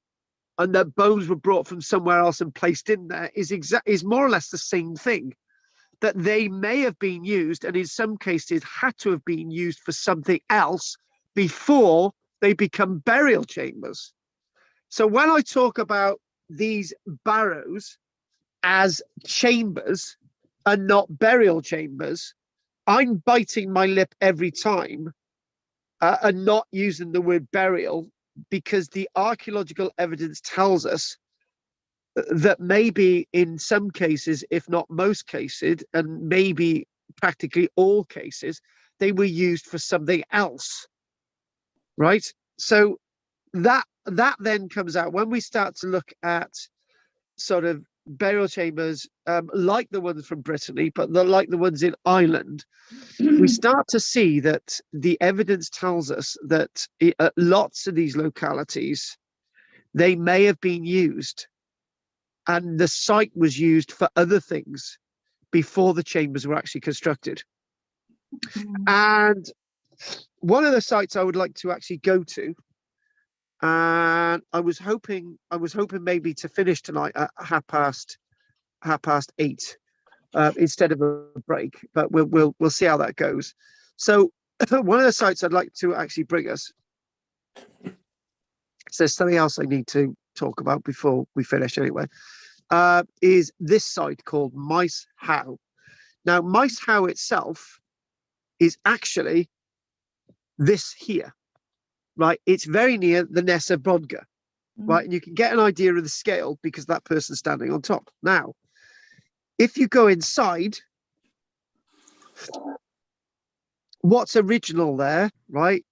and that bones were brought from somewhere else and placed in there is more or less the same thing. That they may have been used, and in some cases had to have been used for something else before they become burial chambers. So when I talk about these barrows as chambers and not burial chambers, I'm biting my lip every time and not using the word burial, because the archaeological evidence tells us that maybe in some cases, if not most cases, and maybe practically all cases, they were used for something else, right? So that then comes out when we start to look at sort of burial chambers like the ones from Brittany, but like the ones in Ireland. We start to see that the evidence tells us that at lots of these localities, they may have been used, and the site was used for other things before the chambers were actually constructed. And one of the sites I would like to actually go to, and I was hoping maybe to finish tonight at half past 8 instead of a break, but we'll see how that goes. So one of the sites I'd like to actually bring us, so there's something else I need to talk about before we finish anyway, is this site called Maes Howe. Now, Maes Howe itself is actually this here, right? It's very near the Ness of Brodgar, right? And you can get an idea of the scale because that person's standing on top. Now, if you go inside, what's original there, right?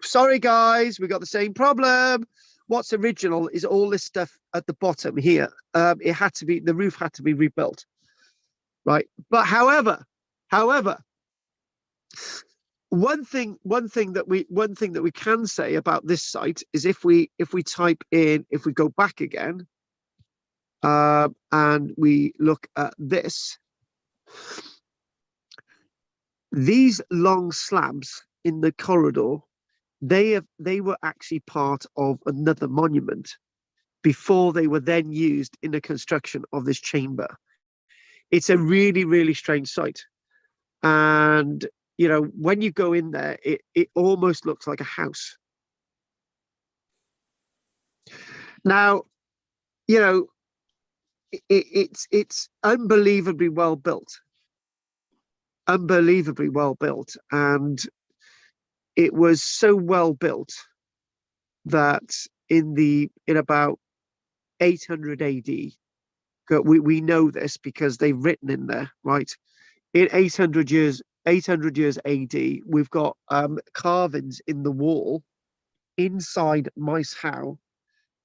Sorry, guys, we got the same problem. What's original is all this stuff at the bottom here. It had to be, the roof had to be rebuilt, right? But however, one thing that we can say about this site is if we type in, if we go back again, and we look at this, these long slabs in the corridor, they were actually part of another monument before they were then used in the construction of this chamber. It's a really, really strange site. And, you know, when you go in there, it almost looks like a house. Now, you know, it's unbelievably well built. Unbelievably well built. And it was so well built that in about 800 AD, we know this because they've written in there, right? In 800 years AD, we've got carvings in the wall inside Maes Howe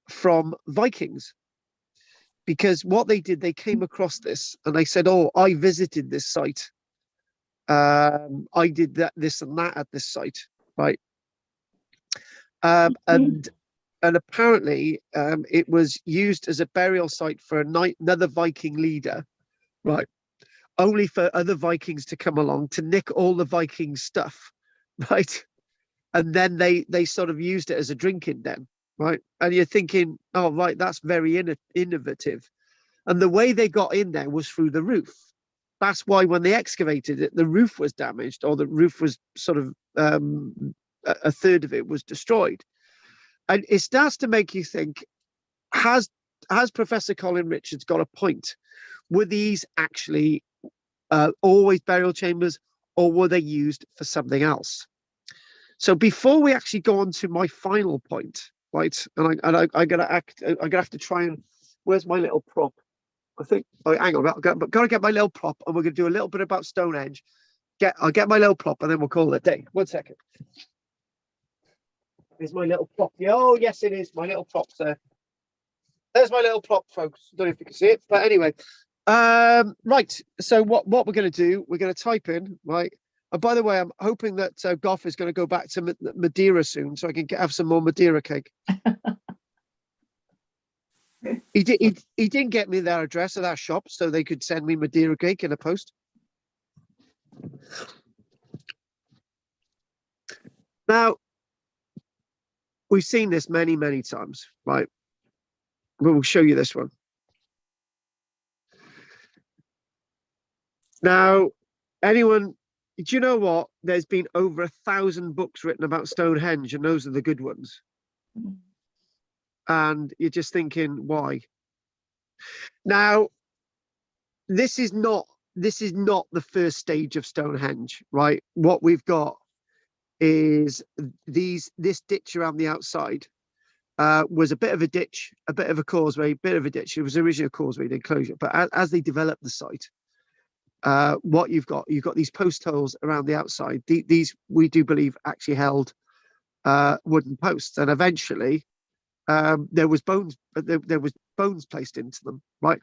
from Vikings. Because what they did, they came across this and they said, oh, I visited this site. I did that, this and that at this site, right? And apparently it was used as a burial site for another Viking leader, right? Only for other Vikings to come along to nick all the Viking stuff, right? And then they sort of used it as a drinking den, right? And you're thinking, oh, right, that's very innovative. And the way they got in there was through the roof. That's why when they excavated it, the roof was damaged, or the roof was sort of a third of it was destroyed. And it starts to make you think, has Professor Colin Richards got a point? Were these actually always burial chambers, or were they used for something else? So before we actually go on to my final point, right? And I'm gonna have to try and, where's my little prop? I think, oh, hang on, I've got to get my little prop, and we're going to do a little bit about Stonehenge. I'll get my little prop, and then we'll call it a day. 1 second. Here's my little prop. Oh, yes, it is. My little prop, sir. There's my little prop, folks. Don't know if you can see it, but anyway. Right. So what we're going to do, we're going to type in, right? And by the way, I'm hoping that Goff is going to go back to Madeira soon, so I can have some more Madeira cake. He didn't get me their address of that shop so they could send me Madeira cake in a post. Now, we've seen this many, many times, right? We'll show you this one. Now, anyone, do you know what? There's been over 1,000 books written about Stonehenge, and those are the good ones. And you're just thinking, why? Now, this is not the first stage of Stonehenge, right? What we've got is this ditch around the outside was a bit of a ditch, a bit of a causeway, bit of a ditch. It was originally a causeway enclosure, but as they developed the site, what you've got these post holes around the outside. These we do believe actually held wooden posts, and eventually there was bones placed into them, right?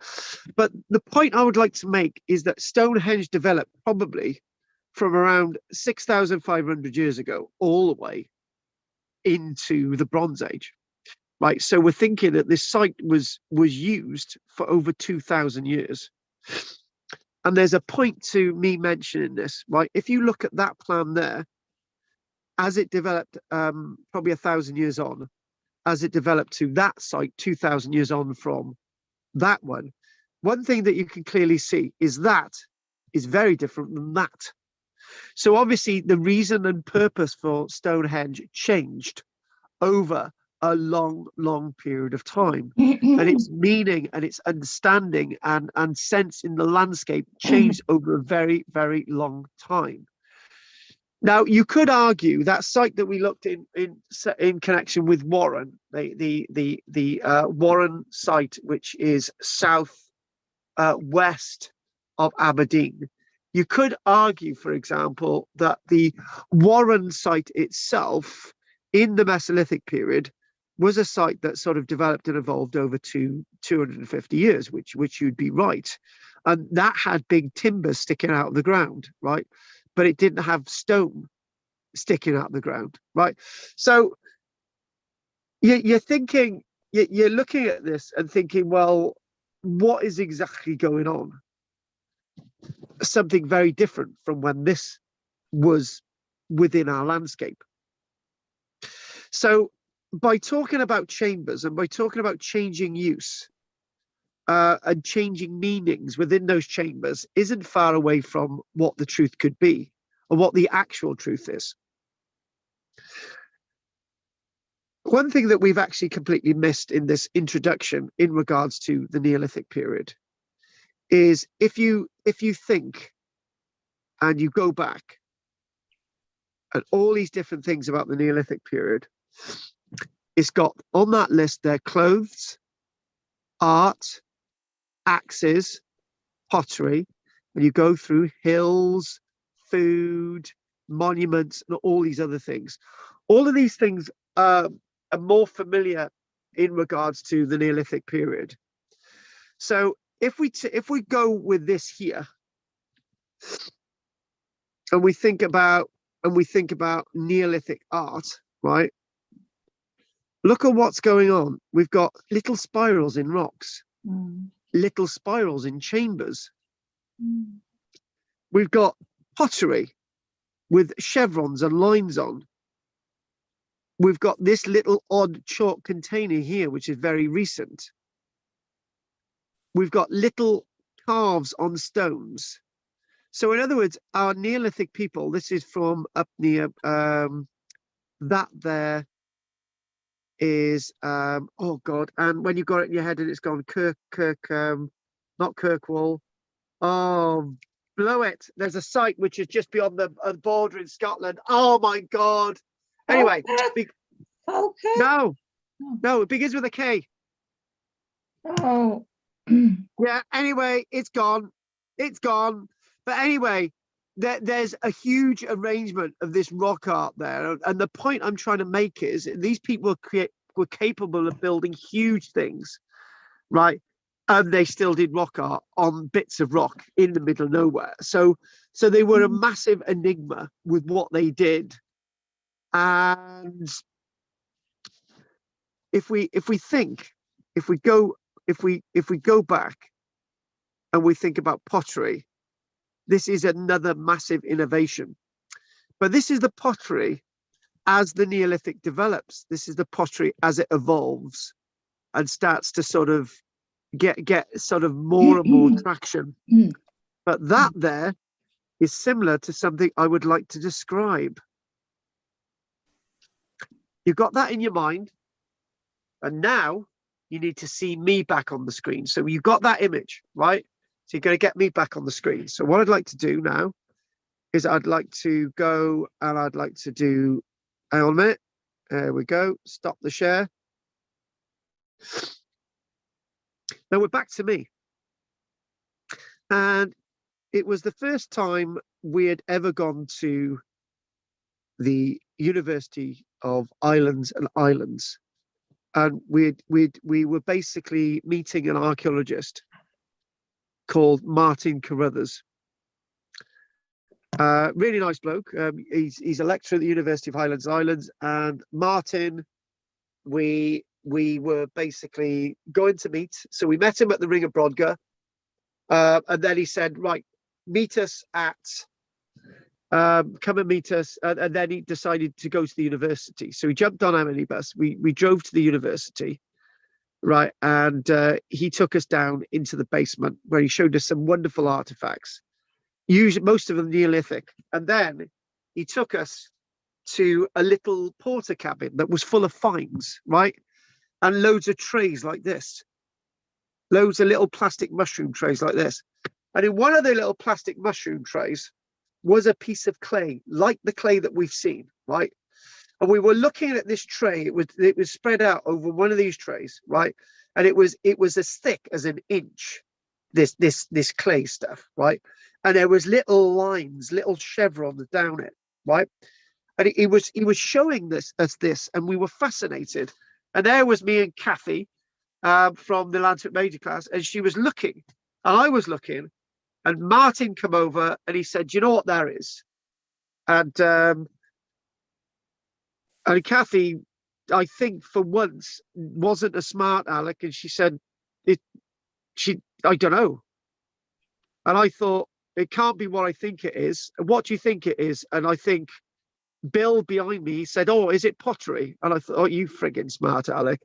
But the point I would like to make is that Stonehenge developed probably from around 6,500 years ago all the way into the Bronze Age, right? So we're thinking that this site was used for over 2,000 years. And there's a point to me mentioning this, right? If you look at that plan there, as it developed probably 1,000 years on, as it developed to that site 2,000 years on from that one thing that you can clearly see is that is very different than that. So obviously the reason and purpose for Stonehenge changed over a long period of time, and its meaning and its understanding and sense in the landscape changed over a very long time. Now, you could argue that site that we looked in connection with Warren, the Warren site, which is south west of Aberdeen, you could argue, for example, that the Warren site itself in the Mesolithic period was a site that sort of developed and evolved over 250 years, which you'd be right. And that had big timbers sticking out of the ground, right? But it didn't have stone sticking out of the ground, right? So you're thinking, you're looking at this and thinking, well, what is exactly going on? Something very different from when this was within our landscape. So by talking about chambers and by talking about changing use and changing meanings within those chambers isn't far away from what the truth could be or what the actual truth is. One thing that we've actually completely missed in this introduction in regards to the Neolithic period is if you think and you go back and all these different things about the Neolithic period, it's got on that list their clothes, art, axes, pottery, and you go through hills, food, monuments, and all these other things. All of these things are more familiar in regards to the Neolithic period. So if we go with this here, and we think about Neolithic art, right? Look at what's going on. We've got little spirals in rocks, little spirals in chambers. We've got pottery with chevrons and lines on. We've got this little odd chalk container here, which is very recent. We've got little carves on stones. So in other words, our Neolithic people, this is from up near, that there is, oh God, and when you got it in your head and it's gone not Kirkwall, oh, blow it. There's a site which is just beyond the border in Scotland. Oh my God. Anyway, no, it begins with a K. Oh. Yeah, anyway, it's gone. But anyway, there's a huge arrangement of this rock art there. And the point I'm trying to make is these people were capable of building huge things, right? And they still did rock art on bits of rock in the middle of nowhere. So they were a massive enigma with what they did. And if we go back and we think about pottery, this is another massive innovation. But this is the pottery as the Neolithic develops. This is the pottery as it evolves and starts to sort of get sort of more and more traction. But that there is similar to something I would like to describe. You've got that in your mind, and now you need to see me back on the screen. So you've got that image, right? So you're going to get me back on the screen. So what I'd like to do now is I'd like to go and I'd like to do, hang on a minute. There we go. Stop the share. Now we're back to me. And it was the first time we had ever gone to the University of Islands and Islands. And we were basically meeting an archaeologist called Martin Carruthers. Really nice bloke. He's a lecturer at the University of Highlands Islands. And Martin, we were basically going to meet. So we met him at the Ring of Brodgar. And then he said, right, meet us at, come and meet us. And then he decided to go to the university. So he jumped on our minibus. We drove to the university, right? And he took us down into the basement where he showed us some wonderful artifacts. usually most of them Neolithic. And then he took us to a little porter cabin that was full of finds, right? And loads of trays like this, loads of little plastic mushroom trays like this. And in one of the little plastic mushroom trays was a piece of clay, like the clay that we've seen, right? And we were looking at this tray. It was spread out over one of these trays, right? And it was as thick as an inch, this clay stuff, right? And there was little lines, little chevrons down it, right? And he was showing us this, and we were fascinated. And there was me and Kathy from the Lancet Major class, and she was looking, and I was looking, and Martin come over, and he said, "Do you know what there is?" And Kathy, I think for once, wasn't a smart aleck, and she said, I don't know. And I thought, it can't be what I think it is. What do you think it is? And I think Bill behind me said, "Oh, is it pottery?" And I thought, "Oh, you friggin' smart aleck."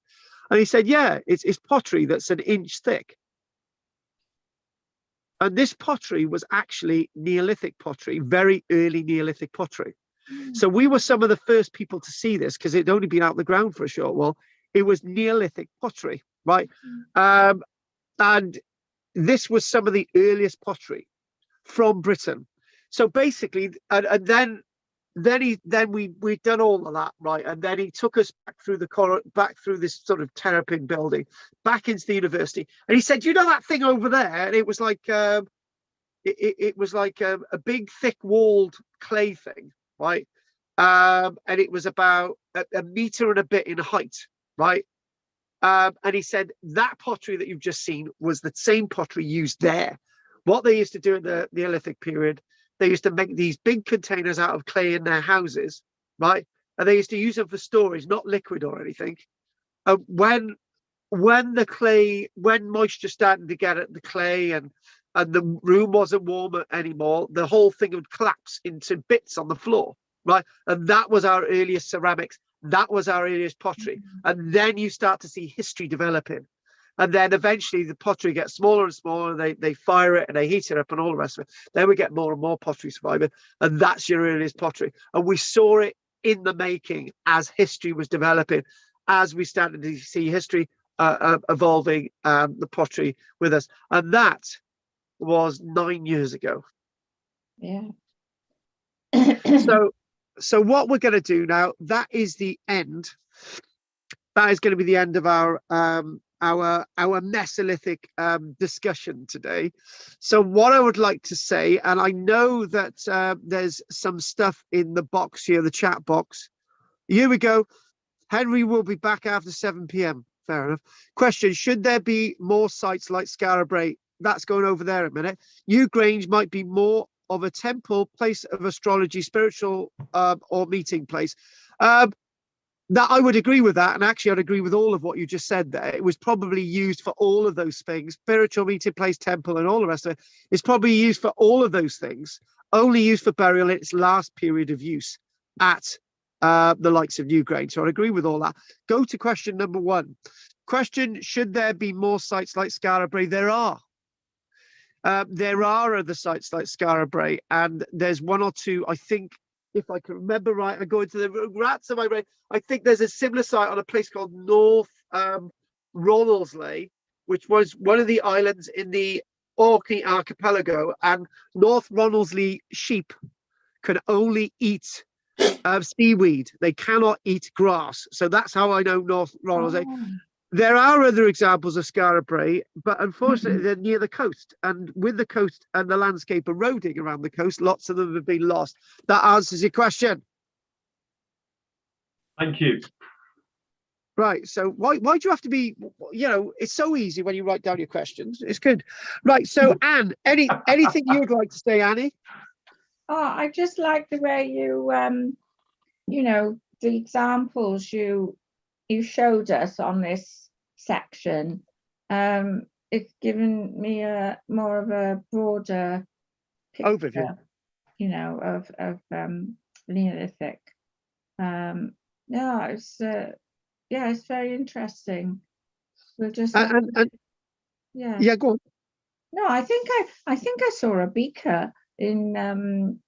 And he said, "Yeah, it's pottery that's an inch thick." And this pottery was actually Neolithic pottery, very early Neolithic pottery. So we were some of the first people to see this because it'd only been out of the ground for a short while. It was Neolithic pottery, right? And this was some of the earliest pottery from Britain. So basically, and then we'd done all of that, right? And then he took us back through this sort of terrapin building, back into the university, and he said, "You know that thing over there?" And it was like it was like a big, thick walled clay thing, right? And it was about a meter and a bit in height, right? And he said that pottery that you've just seen was the same pottery used there. What they used to do in the Neolithic period, they used to make these big containers out of clay in their houses, right? And they used to use them for storage, not liquid or anything. When moisture started to get at the clay and the room wasn't warm anymore, the whole thing would collapse into bits on the floor, right? And that was our earliest ceramics. That was our earliest pottery. And then you start to see history developing. And then eventually the pottery gets smaller and smaller. They fire it and they heat it up and all the rest of it. Then we get more and more pottery surviving. And that's your earliest pottery. And we saw it in the making as history was developing, as we started to see history evolving the pottery with us. And that was 9 years ago. Yeah. So what we're going to do now, that is the end. That is going to be the end of our Mesolithic discussion today. So what I would like to say, and I know that there's some stuff in the box here, the chat box. Here we go. Henry will be back after 7 p.m. Fair enough. Question: should there be more sites like Skara Brae? That's going over there in a minute. Newgrange might be more of a temple, place of astrology, spiritual or meeting place. That I would agree with that, and actually I'd agree with all of what you just said there. It was probably used for all of those things. Spiritual meeting place, temple, and all the rest of it is probably used for all of those things, only used for burial in its last period of use at the likes of Newgrange. So I'd agree with all that. Go to question number 1. Question: should there be more sites like Skara Brae? There are. There are other sites like Skara Brae, and there's one or two, I think, if I can remember right, I go into the rats of my brain. I think there's a similar site on a place called North Ronaldsley, which was one of the islands in the Orkney archipelago, and North Ronaldsley sheep can only eat seaweed. They cannot eat grass. So that's how I know North Ronaldsley. Oh. There are other examples of Skara Brae, but unfortunately they're near the coast, and with the coast and the landscape eroding around the coast, lots of them have been lost. That answers your question. Thank you. Right, so why do you have to be, it's so easy when you write down your questions. It's good. Right, so Anne, anything you would like to say, Annie? Oh, I just like the way you, the examples you showed us on this section. It's given me a more of a broader picture, overview, of Neolithic. It's very interesting. We'll just yeah, go on. No, I think I saw a beaker in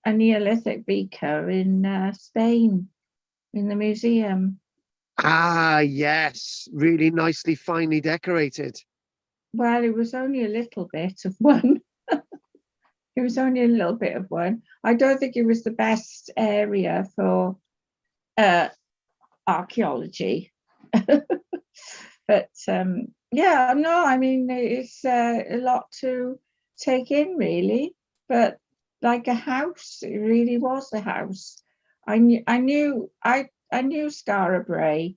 a Neolithic beaker in Spain, in the museum. Ah, yes, really nicely, finely decorated. Well, it was only a little bit of one. It was only a little bit of one. I don't think it was the best area for archaeology. But yeah, no, I mean, it's a lot to take in, really. But like a house, it really was a house. I knew Skara Brae.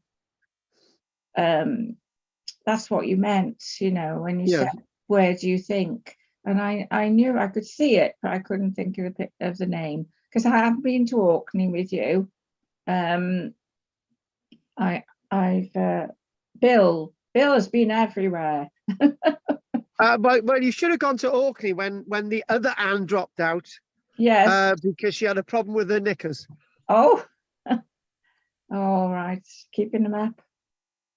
That's what you meant, you know, when you Yeah. said, "Where do you think?" And I knew I could see it, but I couldn't think of the name, because I have been to Orkney with you. Bill has been everywhere. But you should have gone to Orkney when the other Anne dropped out. Yes. Because she had a problem with her knickers. Oh. All right. Keeping them up.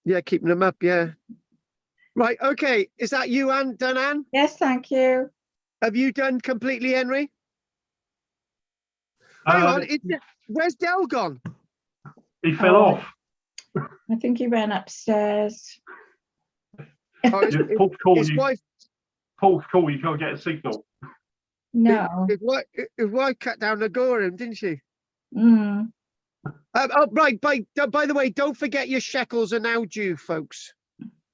Yeah, keeping them up. Yeah. Right. Okay. Is that you, Anne? Done, Anne? Yes, thank you. Have you done completely, Henry? Hang on. Where's Del gone? He fell off. I think he went upstairs. Oh, Paul's call. You can't get a signal. No. His wife cut down the door him, didn't she? Mm. Right. By the way, don't forget your shekels are now due, folks.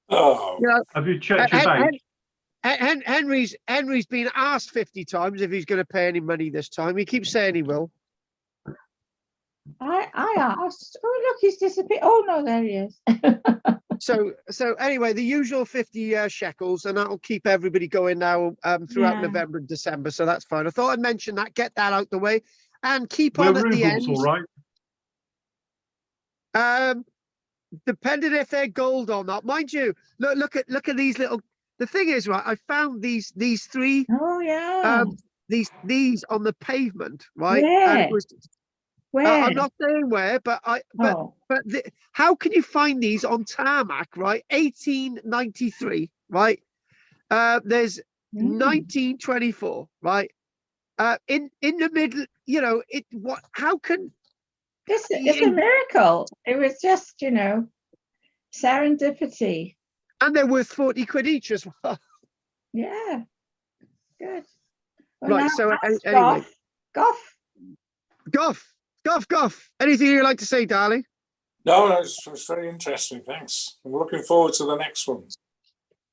Oh. Yeah. Have you checked your bank? Henry's been asked 50 times if he's going to pay any money this time. He keeps saying he will. I asked. Oh, look, he's disappeared. Oh no, there he is. So anyway, the usual 50 shekels, and that'll keep everybody going now throughout November and December. So that's fine. I thought I'd mention that, get that out the way, and keep on at the end. All right. Depending if they're gold or not, mind you. Look at these little. The thing is, right, I found these three. Oh yeah. These on the pavement, right? Where? And it was. Where? I'm not saying where, but how can you find these on tarmac, right? 1893, right? There's 1924, right? In the middle, you know, how can it's a miracle. It was just, you know, serendipity. And they're worth 40 quid each as well. Yeah. Good. Well, right, so anyway. Goff. Anything you'd like to say, darling? No, it's very interesting. Thanks. I'm looking forward to the next one.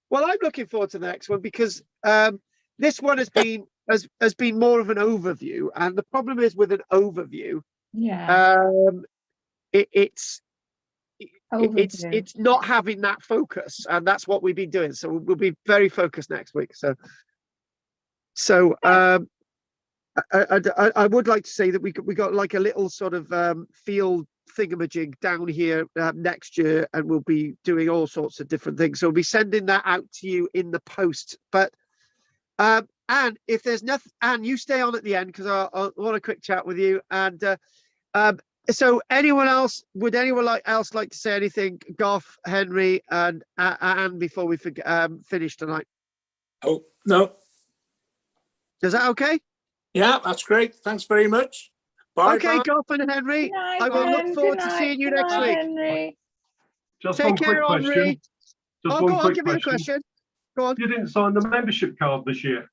Well, I'm looking forward to the next one because this one has been more of an overview, and the problem is with an overview, it's not having that focus, and that's what we've been doing. So we'll be very focused next week. I would like to say that we got like a little sort of field thingamajig down here next year, and we'll be doing all sorts of different things. So we'll be sending that out to you in the post. But and if there's nothing, and you stay on at the end because I want a quick chat with you. And so anyone else like to say anything? Goff, Henry, and before we finish tonight. Oh no. Is that okay? Yeah, that's great. Thanks very much. Bye. Okay, Goff and Henry. Night, I will look forward to seeing you next week. Henry. Just Take one care, quick question. Henry. Just Go one on, quick give me a question. Go on. You didn't sign the membership card this year.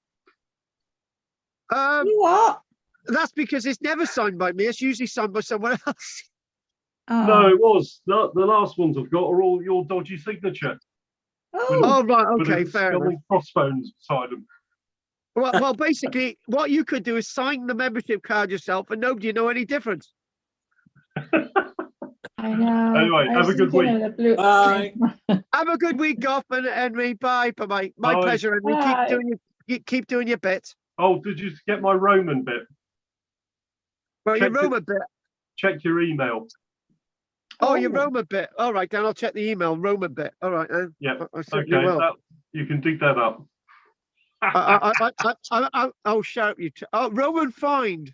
What? That's because it's never signed by me. It's usually signed by someone else. Oh. No, it was. The last ones I've got are all your dodgy signature. Oh, right. Okay, fair enough. Crossbones beside them. Well, basically, what you could do is sign the membership card yourself, and nobody know any difference. I know. Anyway, have a good week. Bye. Have a good week, Goff and Henry. Bye. Bye. My pleasure, Henry. Keep doing your bit. Oh, did you get my Roman bit? Well, your Roman bit. Check your email. Oh, your Roman bit. All right, then I'll check the email. Roman bit. All right, then. Yeah. Okay. You can dig that up. I'll shout you. Roman find.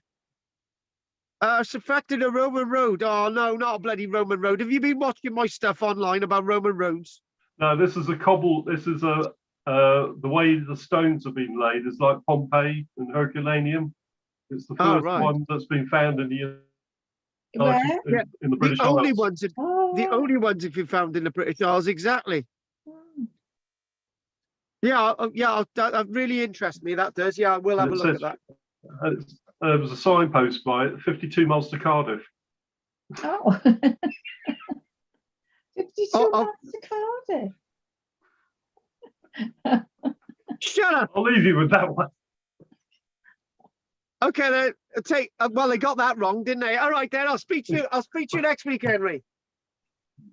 Subtracted a Roman road. Oh no, not a bloody Roman road. Have you been watching my stuff online about Roman roads? No, this is a cobble. This is a the way the stones have been laid is like Pompeii and Herculaneum. It's the first one that's been found in the in the British Isles. The only ones if you found in the British Isles, exactly. Yeah, that really interests me. That does. Yeah, we'll have a look at that. There was a signpost by it, 52 miles to Cardiff. Oh, 52 miles to Cardiff. Shut up. I'll leave you with that one. Okay, then well, they got that wrong, didn't they? All right, then I'll speak to you next week, Henry.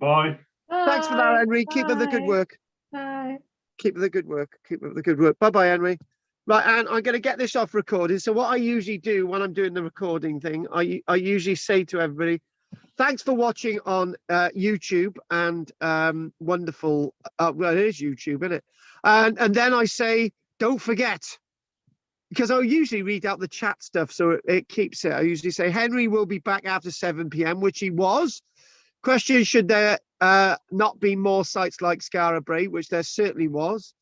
Bye. Thanks for that, Henry. Keep up the good work. Bye. Keep up the good work. Keep up the good work. Bye-bye, Henry. Right, and I'm going to get this off recording. So what I usually do when I'm doing the recording thing, I usually say to everybody, thanks for watching on YouTube and wonderful. Well, it is YouTube, isn't it? And then I say, don't forget, because I'll usually read out the chat stuff, so it keeps it. I usually say Henry will be back after 7 p.m, which he was. Question: should there not be more sites like Skara Brae, which there certainly was,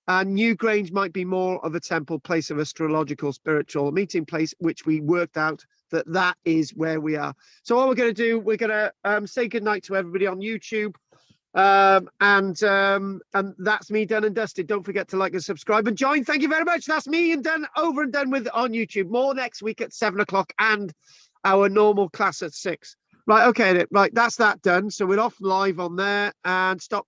and Newgrange might be more of a temple, place of astrological, spiritual meeting place, which we worked out that is where we are. So what we're going to do, we're going to say goodnight to everybody on YouTube, and that's me done and dusted. Don't forget to like and subscribe and join. Thank you very much. That's me and done, over and done with on YouTube. More next week at 7 o'clock and our normal class at 6. Right, okay, right, that's that done. So we're off live on there and stop live.